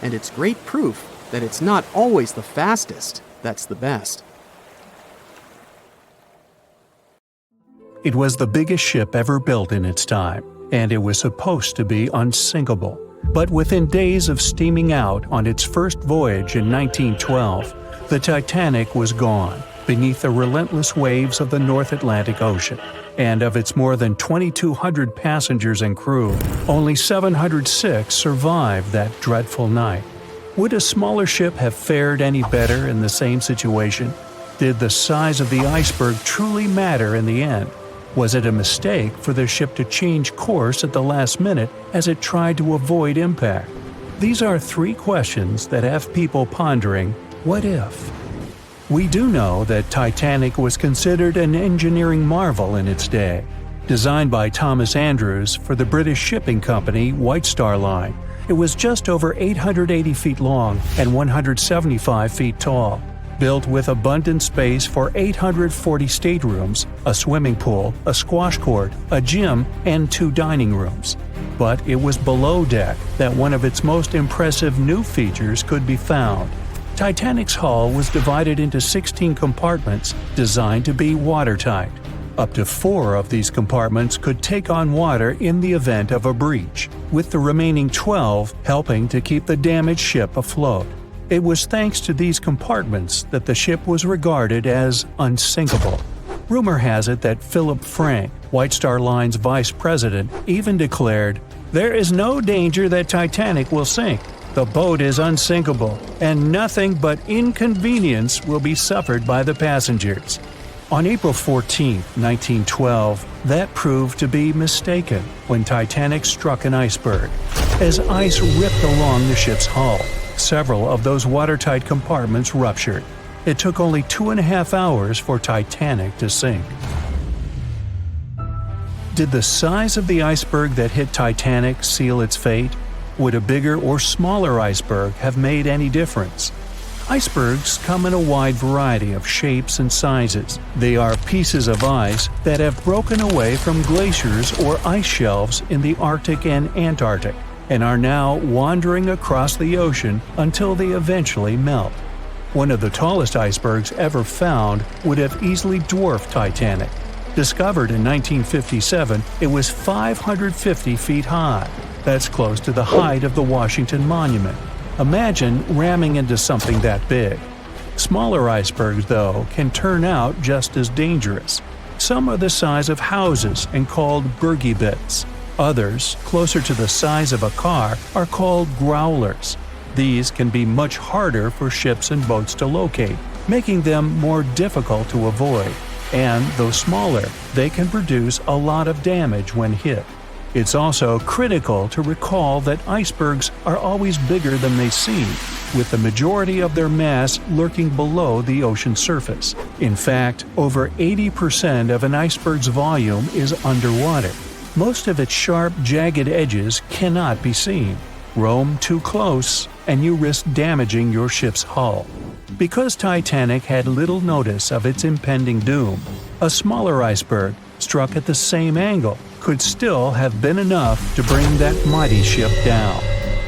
and it's great proof that it's not always the fastest that's the best. It was the biggest ship ever built in its time, and it was supposed to be unsinkable. But within days of steaming out on its first voyage in 1912, the Titanic was gone beneath the relentless waves of the North Atlantic Ocean. And of its more than 2,200 passengers and crew, only 706 survived that dreadful night. Would a smaller ship have fared any better in the same situation? Did the size of the iceberg truly matter in the end? Was it a mistake for the ship to change course at the last minute as it tried to avoid impact? These are 3 questions that have people pondering, what if? We do know that Titanic was considered an engineering marvel in its day. Designed by Thomas Andrews for the British shipping company White Star Line, it was just over 880 feet long and 175 feet tall. Built with abundant space for 840 staterooms, a swimming pool, a squash court, a gym, and 2 dining rooms. But it was below deck that one of its most impressive new features could be found. Titanic's hull was divided into 16 compartments designed to be watertight. Up to 4 of these compartments could take on water in the event of a breach, with the remaining 12 helping to keep the damaged ship afloat. It was thanks to these compartments that the ship was regarded as unsinkable. Rumor has it that Philip Frank, White Star Line's vice president, even declared, "There is no danger that Titanic will sink. The boat is unsinkable, and nothing but inconvenience will be suffered by the passengers." On April 14, 1912, that proved to be mistaken when Titanic struck an iceberg. As ice ripped along the ship's hull, several of those watertight compartments ruptured. It took only 2.5 hours for Titanic to sink. Did the size of the iceberg that hit Titanic seal its fate? Would a bigger or smaller iceberg have made any difference? Icebergs come in a wide variety of shapes and sizes. They are pieces of ice that have broken away from glaciers or ice shelves in the Arctic and Antarctic, and are now wandering across the ocean until they eventually melt. One of the tallest icebergs ever found would have easily dwarfed Titanic. Discovered in 1957, it was 550 feet high. That's close to the height of the Washington Monument. Imagine ramming into something that big. Smaller icebergs, though, can turn out just as dangerous. Some are the size of houses and called bergy bits. Others, closer to the size of a car, are called growlers. These can be much harder for ships and boats to locate, making them more difficult to avoid. And, though smaller, they can produce a lot of damage when hit. It's also critical to recall that icebergs are always bigger than they seem, with the majority of their mass lurking below the ocean surface. In fact, over 80% of an iceberg's volume is underwater. Most of its sharp, jagged edges cannot be seen. Roam too close, and you risk damaging your ship's hull. Because Titanic had little notice of its impending doom, a smaller iceberg, struck at the same angle, could still have been enough to bring that mighty ship down.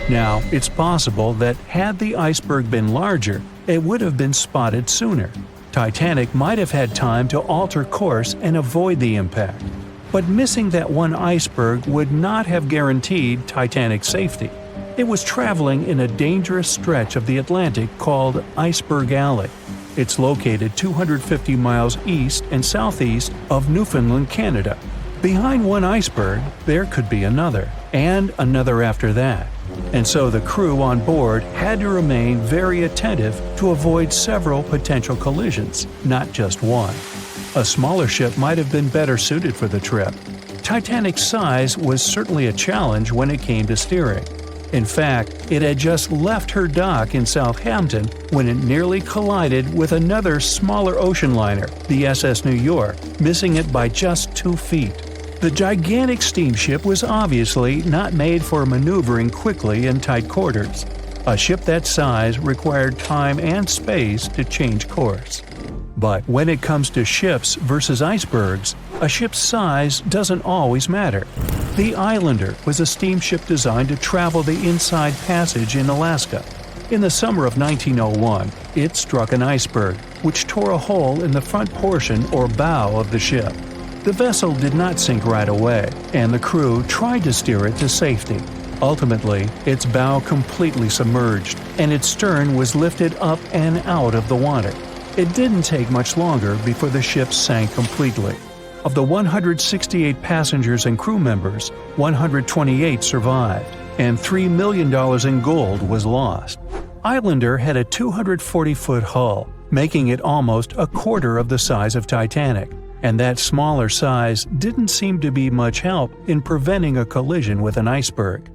Now, it's possible that had the iceberg been larger, it would have been spotted sooner. Titanic might have had time to alter course and avoid the impact. But missing that one iceberg would not have guaranteed Titanic's safety. It was traveling in a dangerous stretch of the Atlantic called Iceberg Alley. It's located 250 miles east and southeast of Newfoundland, Canada. Behind one iceberg, there could be another, and another after that. And so the crew on board had to remain very attentive to avoid several potential collisions, not just one. A smaller ship might have been better suited for the trip. Titanic's size was certainly a challenge when it came to steering. In fact, it had just left her dock in Southampton when it nearly collided with another smaller ocean liner, the SS New York, missing it by just 2 feet. The gigantic steamship was obviously not made for maneuvering quickly in tight quarters. A ship that size required time and space to change course. But when it comes to ships versus icebergs, a ship's size doesn't always matter. The Islander was a steamship designed to travel the Inside Passage in Alaska. In the summer of 1901, it struck an iceberg, which tore a hole in the front portion or bow of the ship. The vessel did not sink right away, and the crew tried to steer it to safety. Ultimately, its bow completely submerged, and its stern was lifted up and out of the water. It didn't take much longer before the ship sank completely. Of the 168 passengers and crew members, 128 survived, and $3 million in gold was lost. Islander had a 240-foot hull, making it almost a quarter of the size of Titanic, and that smaller size didn't seem to be much help in preventing a collision with an iceberg.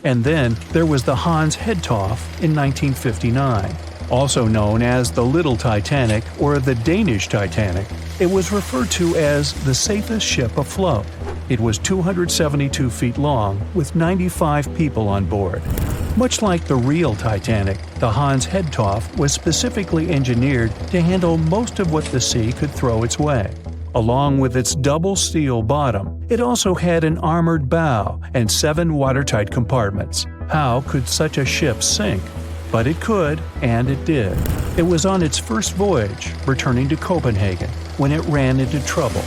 And then there was the Hans Hedtoft in 1959. Also known as the Little Titanic or the Danish Titanic, it was referred to as the safest ship afloat. It was 272 feet long with 95 people on board. Much like the real Titanic, the Hans Hedtoft was specifically engineered to handle most of what the sea could throw its way. Along with its double steel bottom, it also had an armored bow and 7 watertight compartments. How could such a ship sink? But it could, and it did. It was on its first voyage, returning to Copenhagen, when it ran into trouble.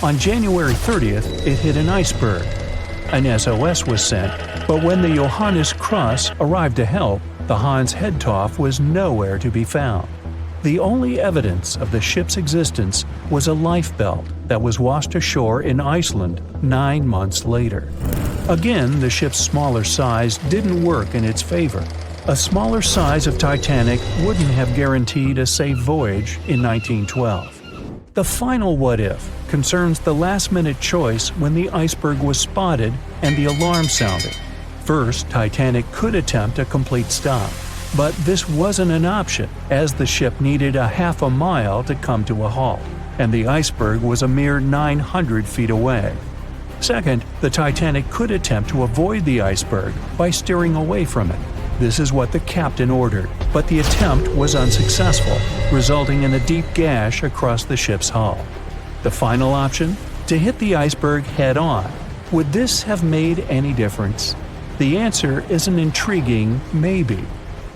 On January 30th, it hit an iceberg. An SOS was sent, but when the Johannes Cross arrived to help, the Hans Hedtoft was nowhere to be found. The only evidence of the ship's existence was a lifebelt that was washed ashore in Iceland 9 months later. Again, the ship's smaller size didn't work in its favor. A smaller size of Titanic wouldn't have guaranteed a safe voyage in 1912. The final what if concerns the last-minute choice when the iceberg was spotted and the alarm sounded. First, Titanic could attempt a complete stop, but this wasn't an option as the ship needed a half a mile to come to a halt, and the iceberg was a mere 900 feet away. Second, the Titanic could attempt to avoid the iceberg by steering away from it. This is what the captain ordered, but the attempt was unsuccessful, resulting in a deep gash across the ship's hull. The final option? To hit the iceberg head-on. Would this have made any difference? The answer is an intriguing maybe.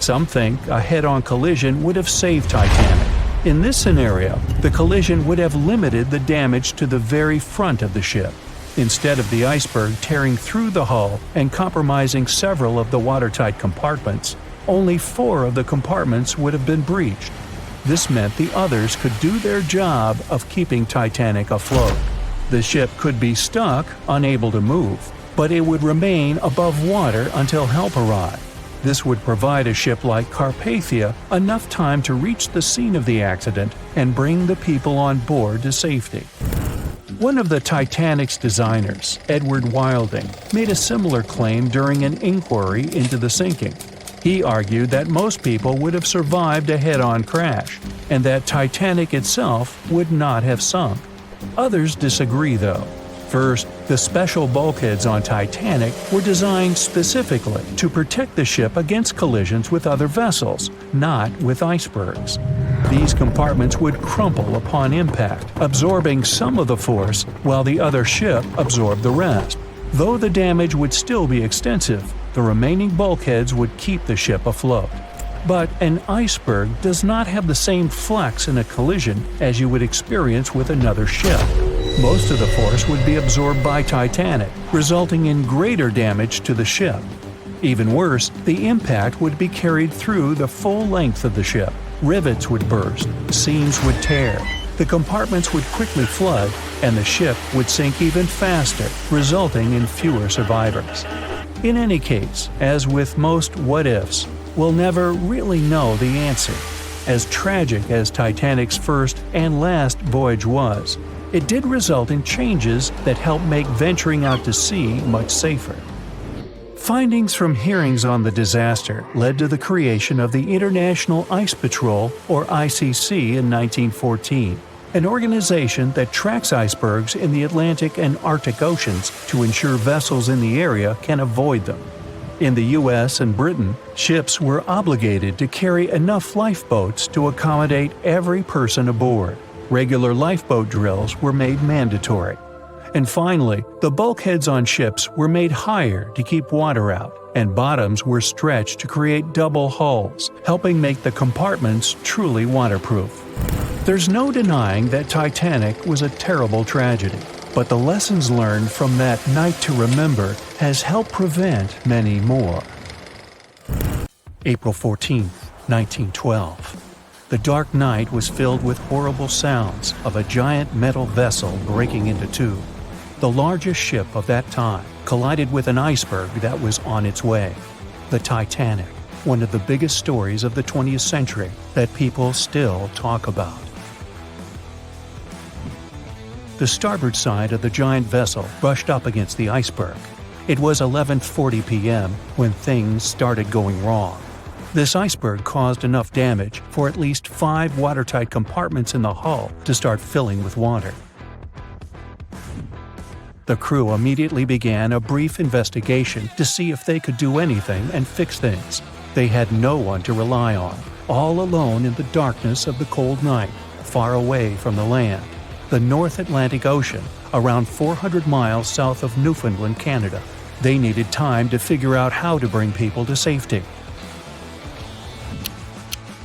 Some think a head-on collision would have saved Titanic. In this scenario, the collision would have limited the damage to the very front of the ship. Instead of the iceberg tearing through the hull and compromising several of the watertight compartments, only 4 of the compartments would have been breached. This meant the others could do their job of keeping Titanic afloat. The ship could be stuck, unable to move, but it would remain above water until help arrived. This would provide a ship like Carpathia enough time to reach the scene of the accident and bring the people on board to safety. One of the Titanic's designers, Edward Wilding, made a similar claim during an inquiry into the sinking. He argued that most people would have survived a head-on crash, and that Titanic itself would not have sunk. Others disagree, though. First, the special bulkheads on Titanic were designed specifically to protect the ship against collisions with other vessels, not with icebergs. These compartments would crumple upon impact, absorbing some of the force while the other ship absorbed the rest. Though the damage would still be extensive, the remaining bulkheads would keep the ship afloat. But an iceberg does not have the same flex in a collision as you would experience with another ship. Most of the force would be absorbed by Titanic, resulting in greater damage to the ship. Even worse, the impact would be carried through the full length of the ship. Rivets would burst, seams would tear, the compartments would quickly flood, and the ship would sink even faster, resulting in fewer survivors. In any case, as with most what-ifs, we'll never really know the answer. As tragic as Titanic's first and last voyage was, it did result in changes that helped make venturing out to sea much safer. Findings from hearings on the disaster led to the creation of the International Ice Patrol, or ICC, in 1914, an organization that tracks icebergs in the Atlantic and Arctic Oceans to ensure vessels in the area can avoid them. In the US and Britain, ships were obligated to carry enough lifeboats to accommodate every person aboard. Regular lifeboat drills were made mandatory. And finally, the bulkheads on ships were made higher to keep water out, and bottoms were stretched to create double hulls, helping make the compartments truly waterproof. There's no denying that Titanic was a terrible tragedy, but the lessons learned from that night to remember has helped prevent many more. April 14, 1912. The dark night was filled with horrible sounds of a giant metal vessel breaking into two. The largest ship of that time collided with an iceberg that was on its way. The Titanic, one of the biggest stories of the 20th century that people still talk about. The starboard side of the giant vessel brushed up against the iceberg. It was 11:40 p.m. when things started going wrong. This iceberg caused enough damage for at least 5 watertight compartments in the hull to start filling with water. The crew immediately began a brief investigation to see if they could do anything and fix things. They had no one to rely on, all alone in the darkness of the cold night, far away from the land. The North Atlantic Ocean, around 400 miles south of Newfoundland, Canada. They needed time to figure out how to bring people to safety.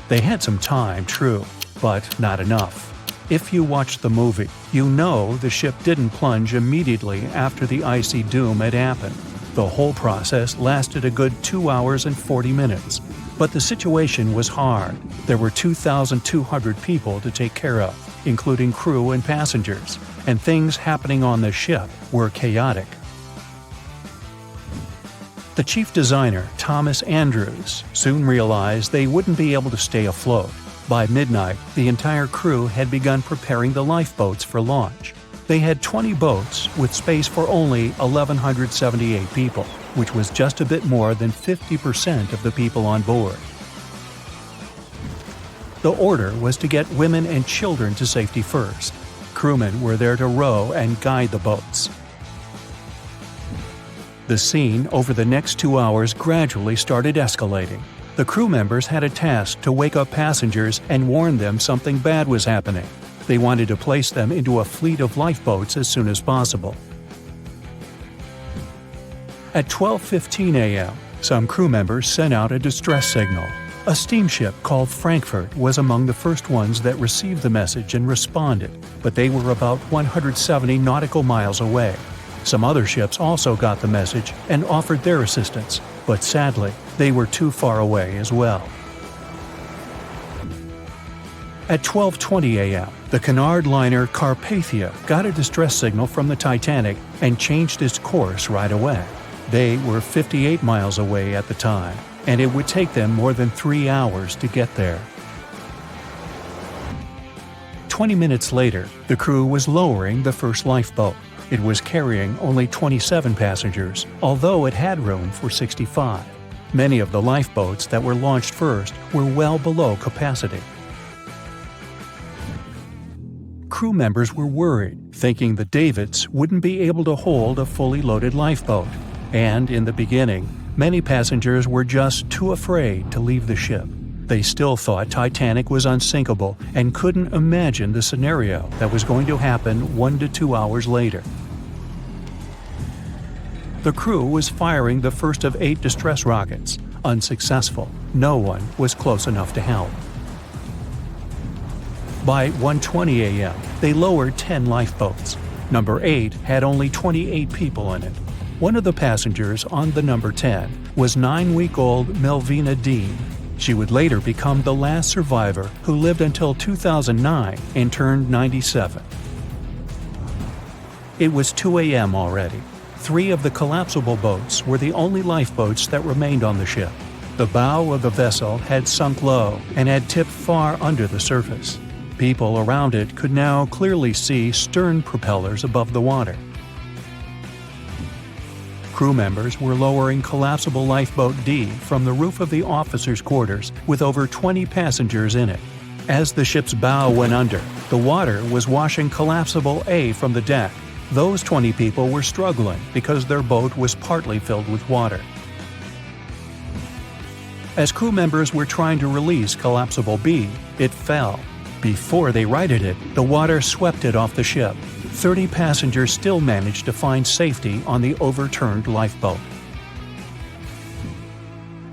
They had some time, true, but not enough. If you watched the movie, you know the ship didn't plunge immediately after the icy doom had happened. The whole process lasted a good 2 hours and 40 minutes. But the situation was hard. There were 2,200 people to take care of, including crew and passengers, and things happening on the ship were chaotic. The chief designer, Thomas Andrews, soon realized they wouldn't be able to stay afloat. By midnight, the entire crew had begun preparing the lifeboats for launch. They had 20 boats with space for only 1,178 people, which was just a bit more than 50% of the people on board. The order was to get women and children to safety first. Crewmen were there to row and guide the boats. The scene over the next 2 hours gradually started escalating. The crew members had a task to wake up passengers and warn them something bad was happening. They wanted to place them into a fleet of lifeboats as soon as possible. At 12:15 a.m., some crew members sent out a distress signal. A steamship called Frankfurt was among the first ones that received the message and responded, but they were about 170 nautical miles away. Some other ships also got the message and offered their assistance, but sadly, they were too far away as well. At 12:20 a.m., the Cunard liner Carpathia got a distress signal from the Titanic and changed its course right away. They were 58 miles away at the time, and it would take them more than 3 hours to get there. 20 minutes later, the crew was lowering the first lifeboat. It was carrying only 27 passengers, although it had room for 65. Many of the lifeboats that were launched first were well below capacity. Crew members were worried, thinking the Davids wouldn't be able to hold a fully loaded lifeboat. And in the beginning, many passengers were just too afraid to leave the ship. They still thought Titanic was unsinkable and couldn't imagine the scenario that was going to happen 1 to 2 hours later. The crew was firing the first of 8 distress rockets. Unsuccessful. No one was close enough to help. By 1:20 a.m., they lowered 10 lifeboats. Number 8 had only 28 people in it. One of the passengers on the number 10 was 9-week-old Melvina Dean. She would later become the last survivor who lived until 2009 and turned 97. It was 2 a.m. already. 3 of the collapsible boats were the only lifeboats that remained on the ship. The bow of the vessel had sunk low and had tipped far under the surface. People around it could now clearly see stern propellers above the water. Crew members were lowering collapsible lifeboat D from the roof of the officers' quarters with over 20 passengers in it. As the ship's bow went under, the water was washing collapsible A from the deck. Those 20 people were struggling because their boat was partly filled with water. As crew members were trying to release collapsible B, it fell. Before they righted it, the water swept it off the ship. 30 passengers still managed to find safety on the overturned lifeboat.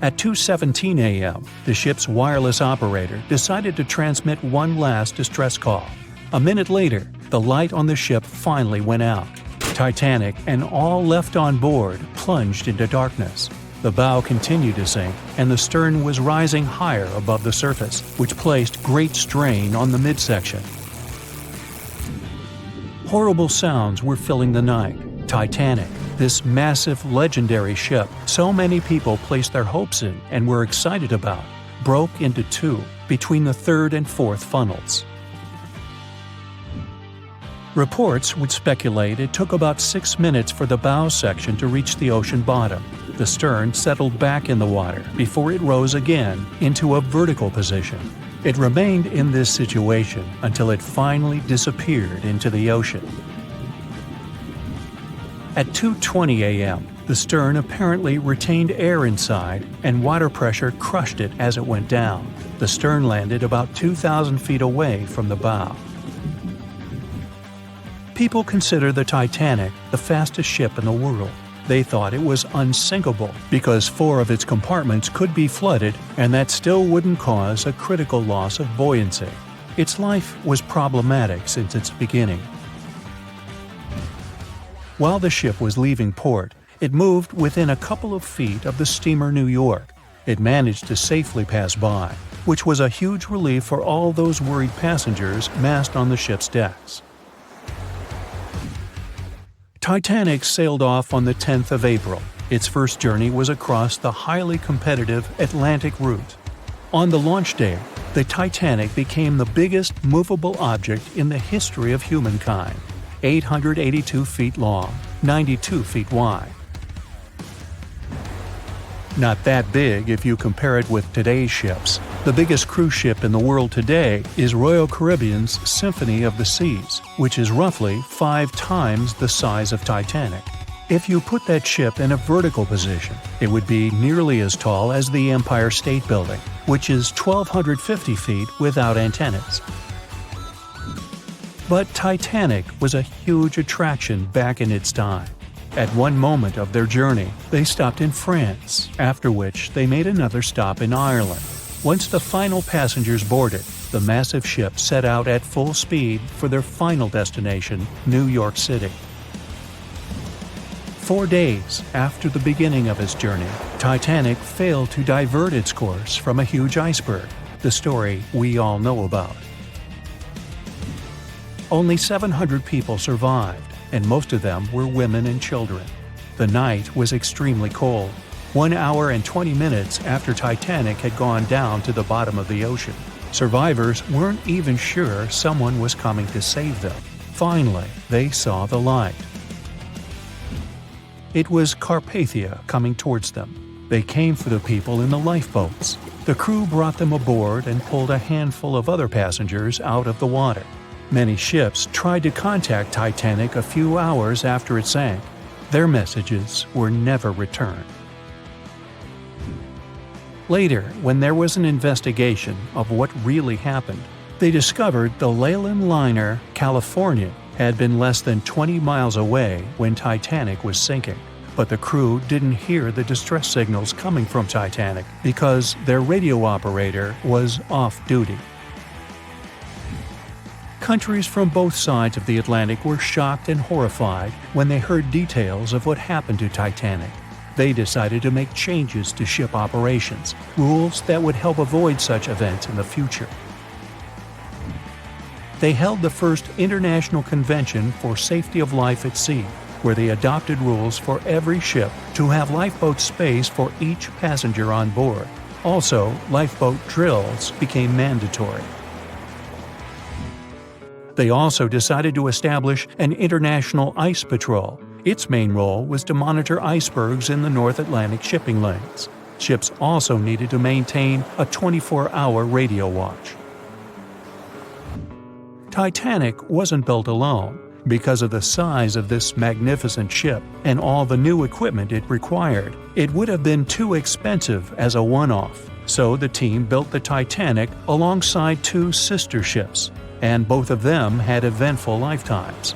At 2:17 a.m., the ship's wireless operator decided to transmit one last distress call. A minute later, the light on the ship finally went out. Titanic and all left on board plunged into darkness. The bow continued to sink, and the stern was rising higher above the surface, which placed great strain on the midsection. Horrible sounds were filling the night. Titanic, this massive, legendary ship so many people placed their hopes in and were excited about, broke into 2 between the 3rd and 4th funnels. Reports would speculate it took about 6 minutes for the bow section to reach the ocean bottom. The stern settled back in the water before it rose again into a vertical position. It remained in this situation until it finally disappeared into the ocean. At 2:20 a.m., the stern apparently retained air inside, and water pressure crushed it as it went down. The stern landed about 2,000 feet away from the bow. People consider the Titanic the fastest ship in the world. They thought it was unsinkable because 4 of its compartments could be flooded, and that still wouldn't cause a critical loss of buoyancy. Its life was problematic since its beginning. While the ship was leaving port, it moved within a couple of feet of the steamer New York. It managed to safely pass by, which was a huge relief for all those worried passengers massed on the ship's decks. Titanic sailed off on the 10th of April. Its first journey was across the highly competitive Atlantic route. On the launch day, the Titanic became the biggest movable object in the history of humankind, 882 feet long, 92 feet wide. Not that big if you compare it with today's ships. The biggest cruise ship in the world today is Royal Caribbean's Symphony of the Seas, which is roughly 5 times the size of Titanic. If you put that ship in a vertical position, it would be nearly as tall as the Empire State Building, which is 1,250 feet without antennas. But Titanic was a huge attraction back in its time. At one moment of their journey, they stopped in France, after which they made another stop in Ireland. Once the final passengers boarded, the massive ship set out at full speed for their final destination, New York City. 4 days after the beginning of its journey, Titanic failed to divert its course from a huge iceberg, the story we all know about. Only 700 people survived, and most of them were women and children. The night was extremely cold, 1 hour and 20 minutes after Titanic had gone down to the bottom of the ocean. Survivors weren't even sure someone was coming to save them. Finally, they saw the light. It was Carpathia coming towards them. They came for the people in the lifeboats. The crew brought them aboard and pulled a handful of other passengers out of the water. Many ships tried to contact Titanic a few hours after it sank. Their messages were never returned. Later, when there was an investigation of what really happened, they discovered the Leyland liner California had been less than 20 miles away when Titanic was sinking. But the crew didn't hear the distress signals coming from Titanic because their radio operator was off duty. Countries from both sides of the Atlantic were shocked and horrified when they heard details of what happened to Titanic. They decided to make changes to ship operations, rules that would help avoid such events in the future. They held the first International Convention for Safety of Life at Sea, where they adopted rules for every ship to have lifeboat space for each passenger on board. Also, lifeboat drills became mandatory. They also decided to establish an international ice patrol. Its main role was to monitor icebergs in the North Atlantic shipping lanes. Ships also needed to maintain a 24-hour radio watch. Titanic wasn't built alone. Because of the size of this magnificent ship and all the new equipment it required, it would have been too expensive as a one-off. So the team built the Titanic alongside 2 sister ships, and both of them had eventful lifetimes.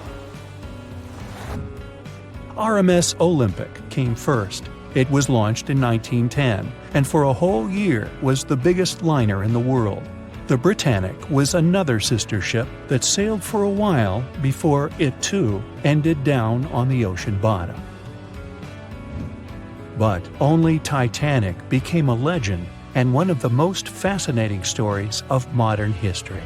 RMS Olympic came first. It was launched in 1910, and for a whole year was the biggest liner in the world. The Britannic was another sister ship that sailed for a while before it too ended down on the ocean bottom. But only Titanic became a legend and one of the most fascinating stories of modern history.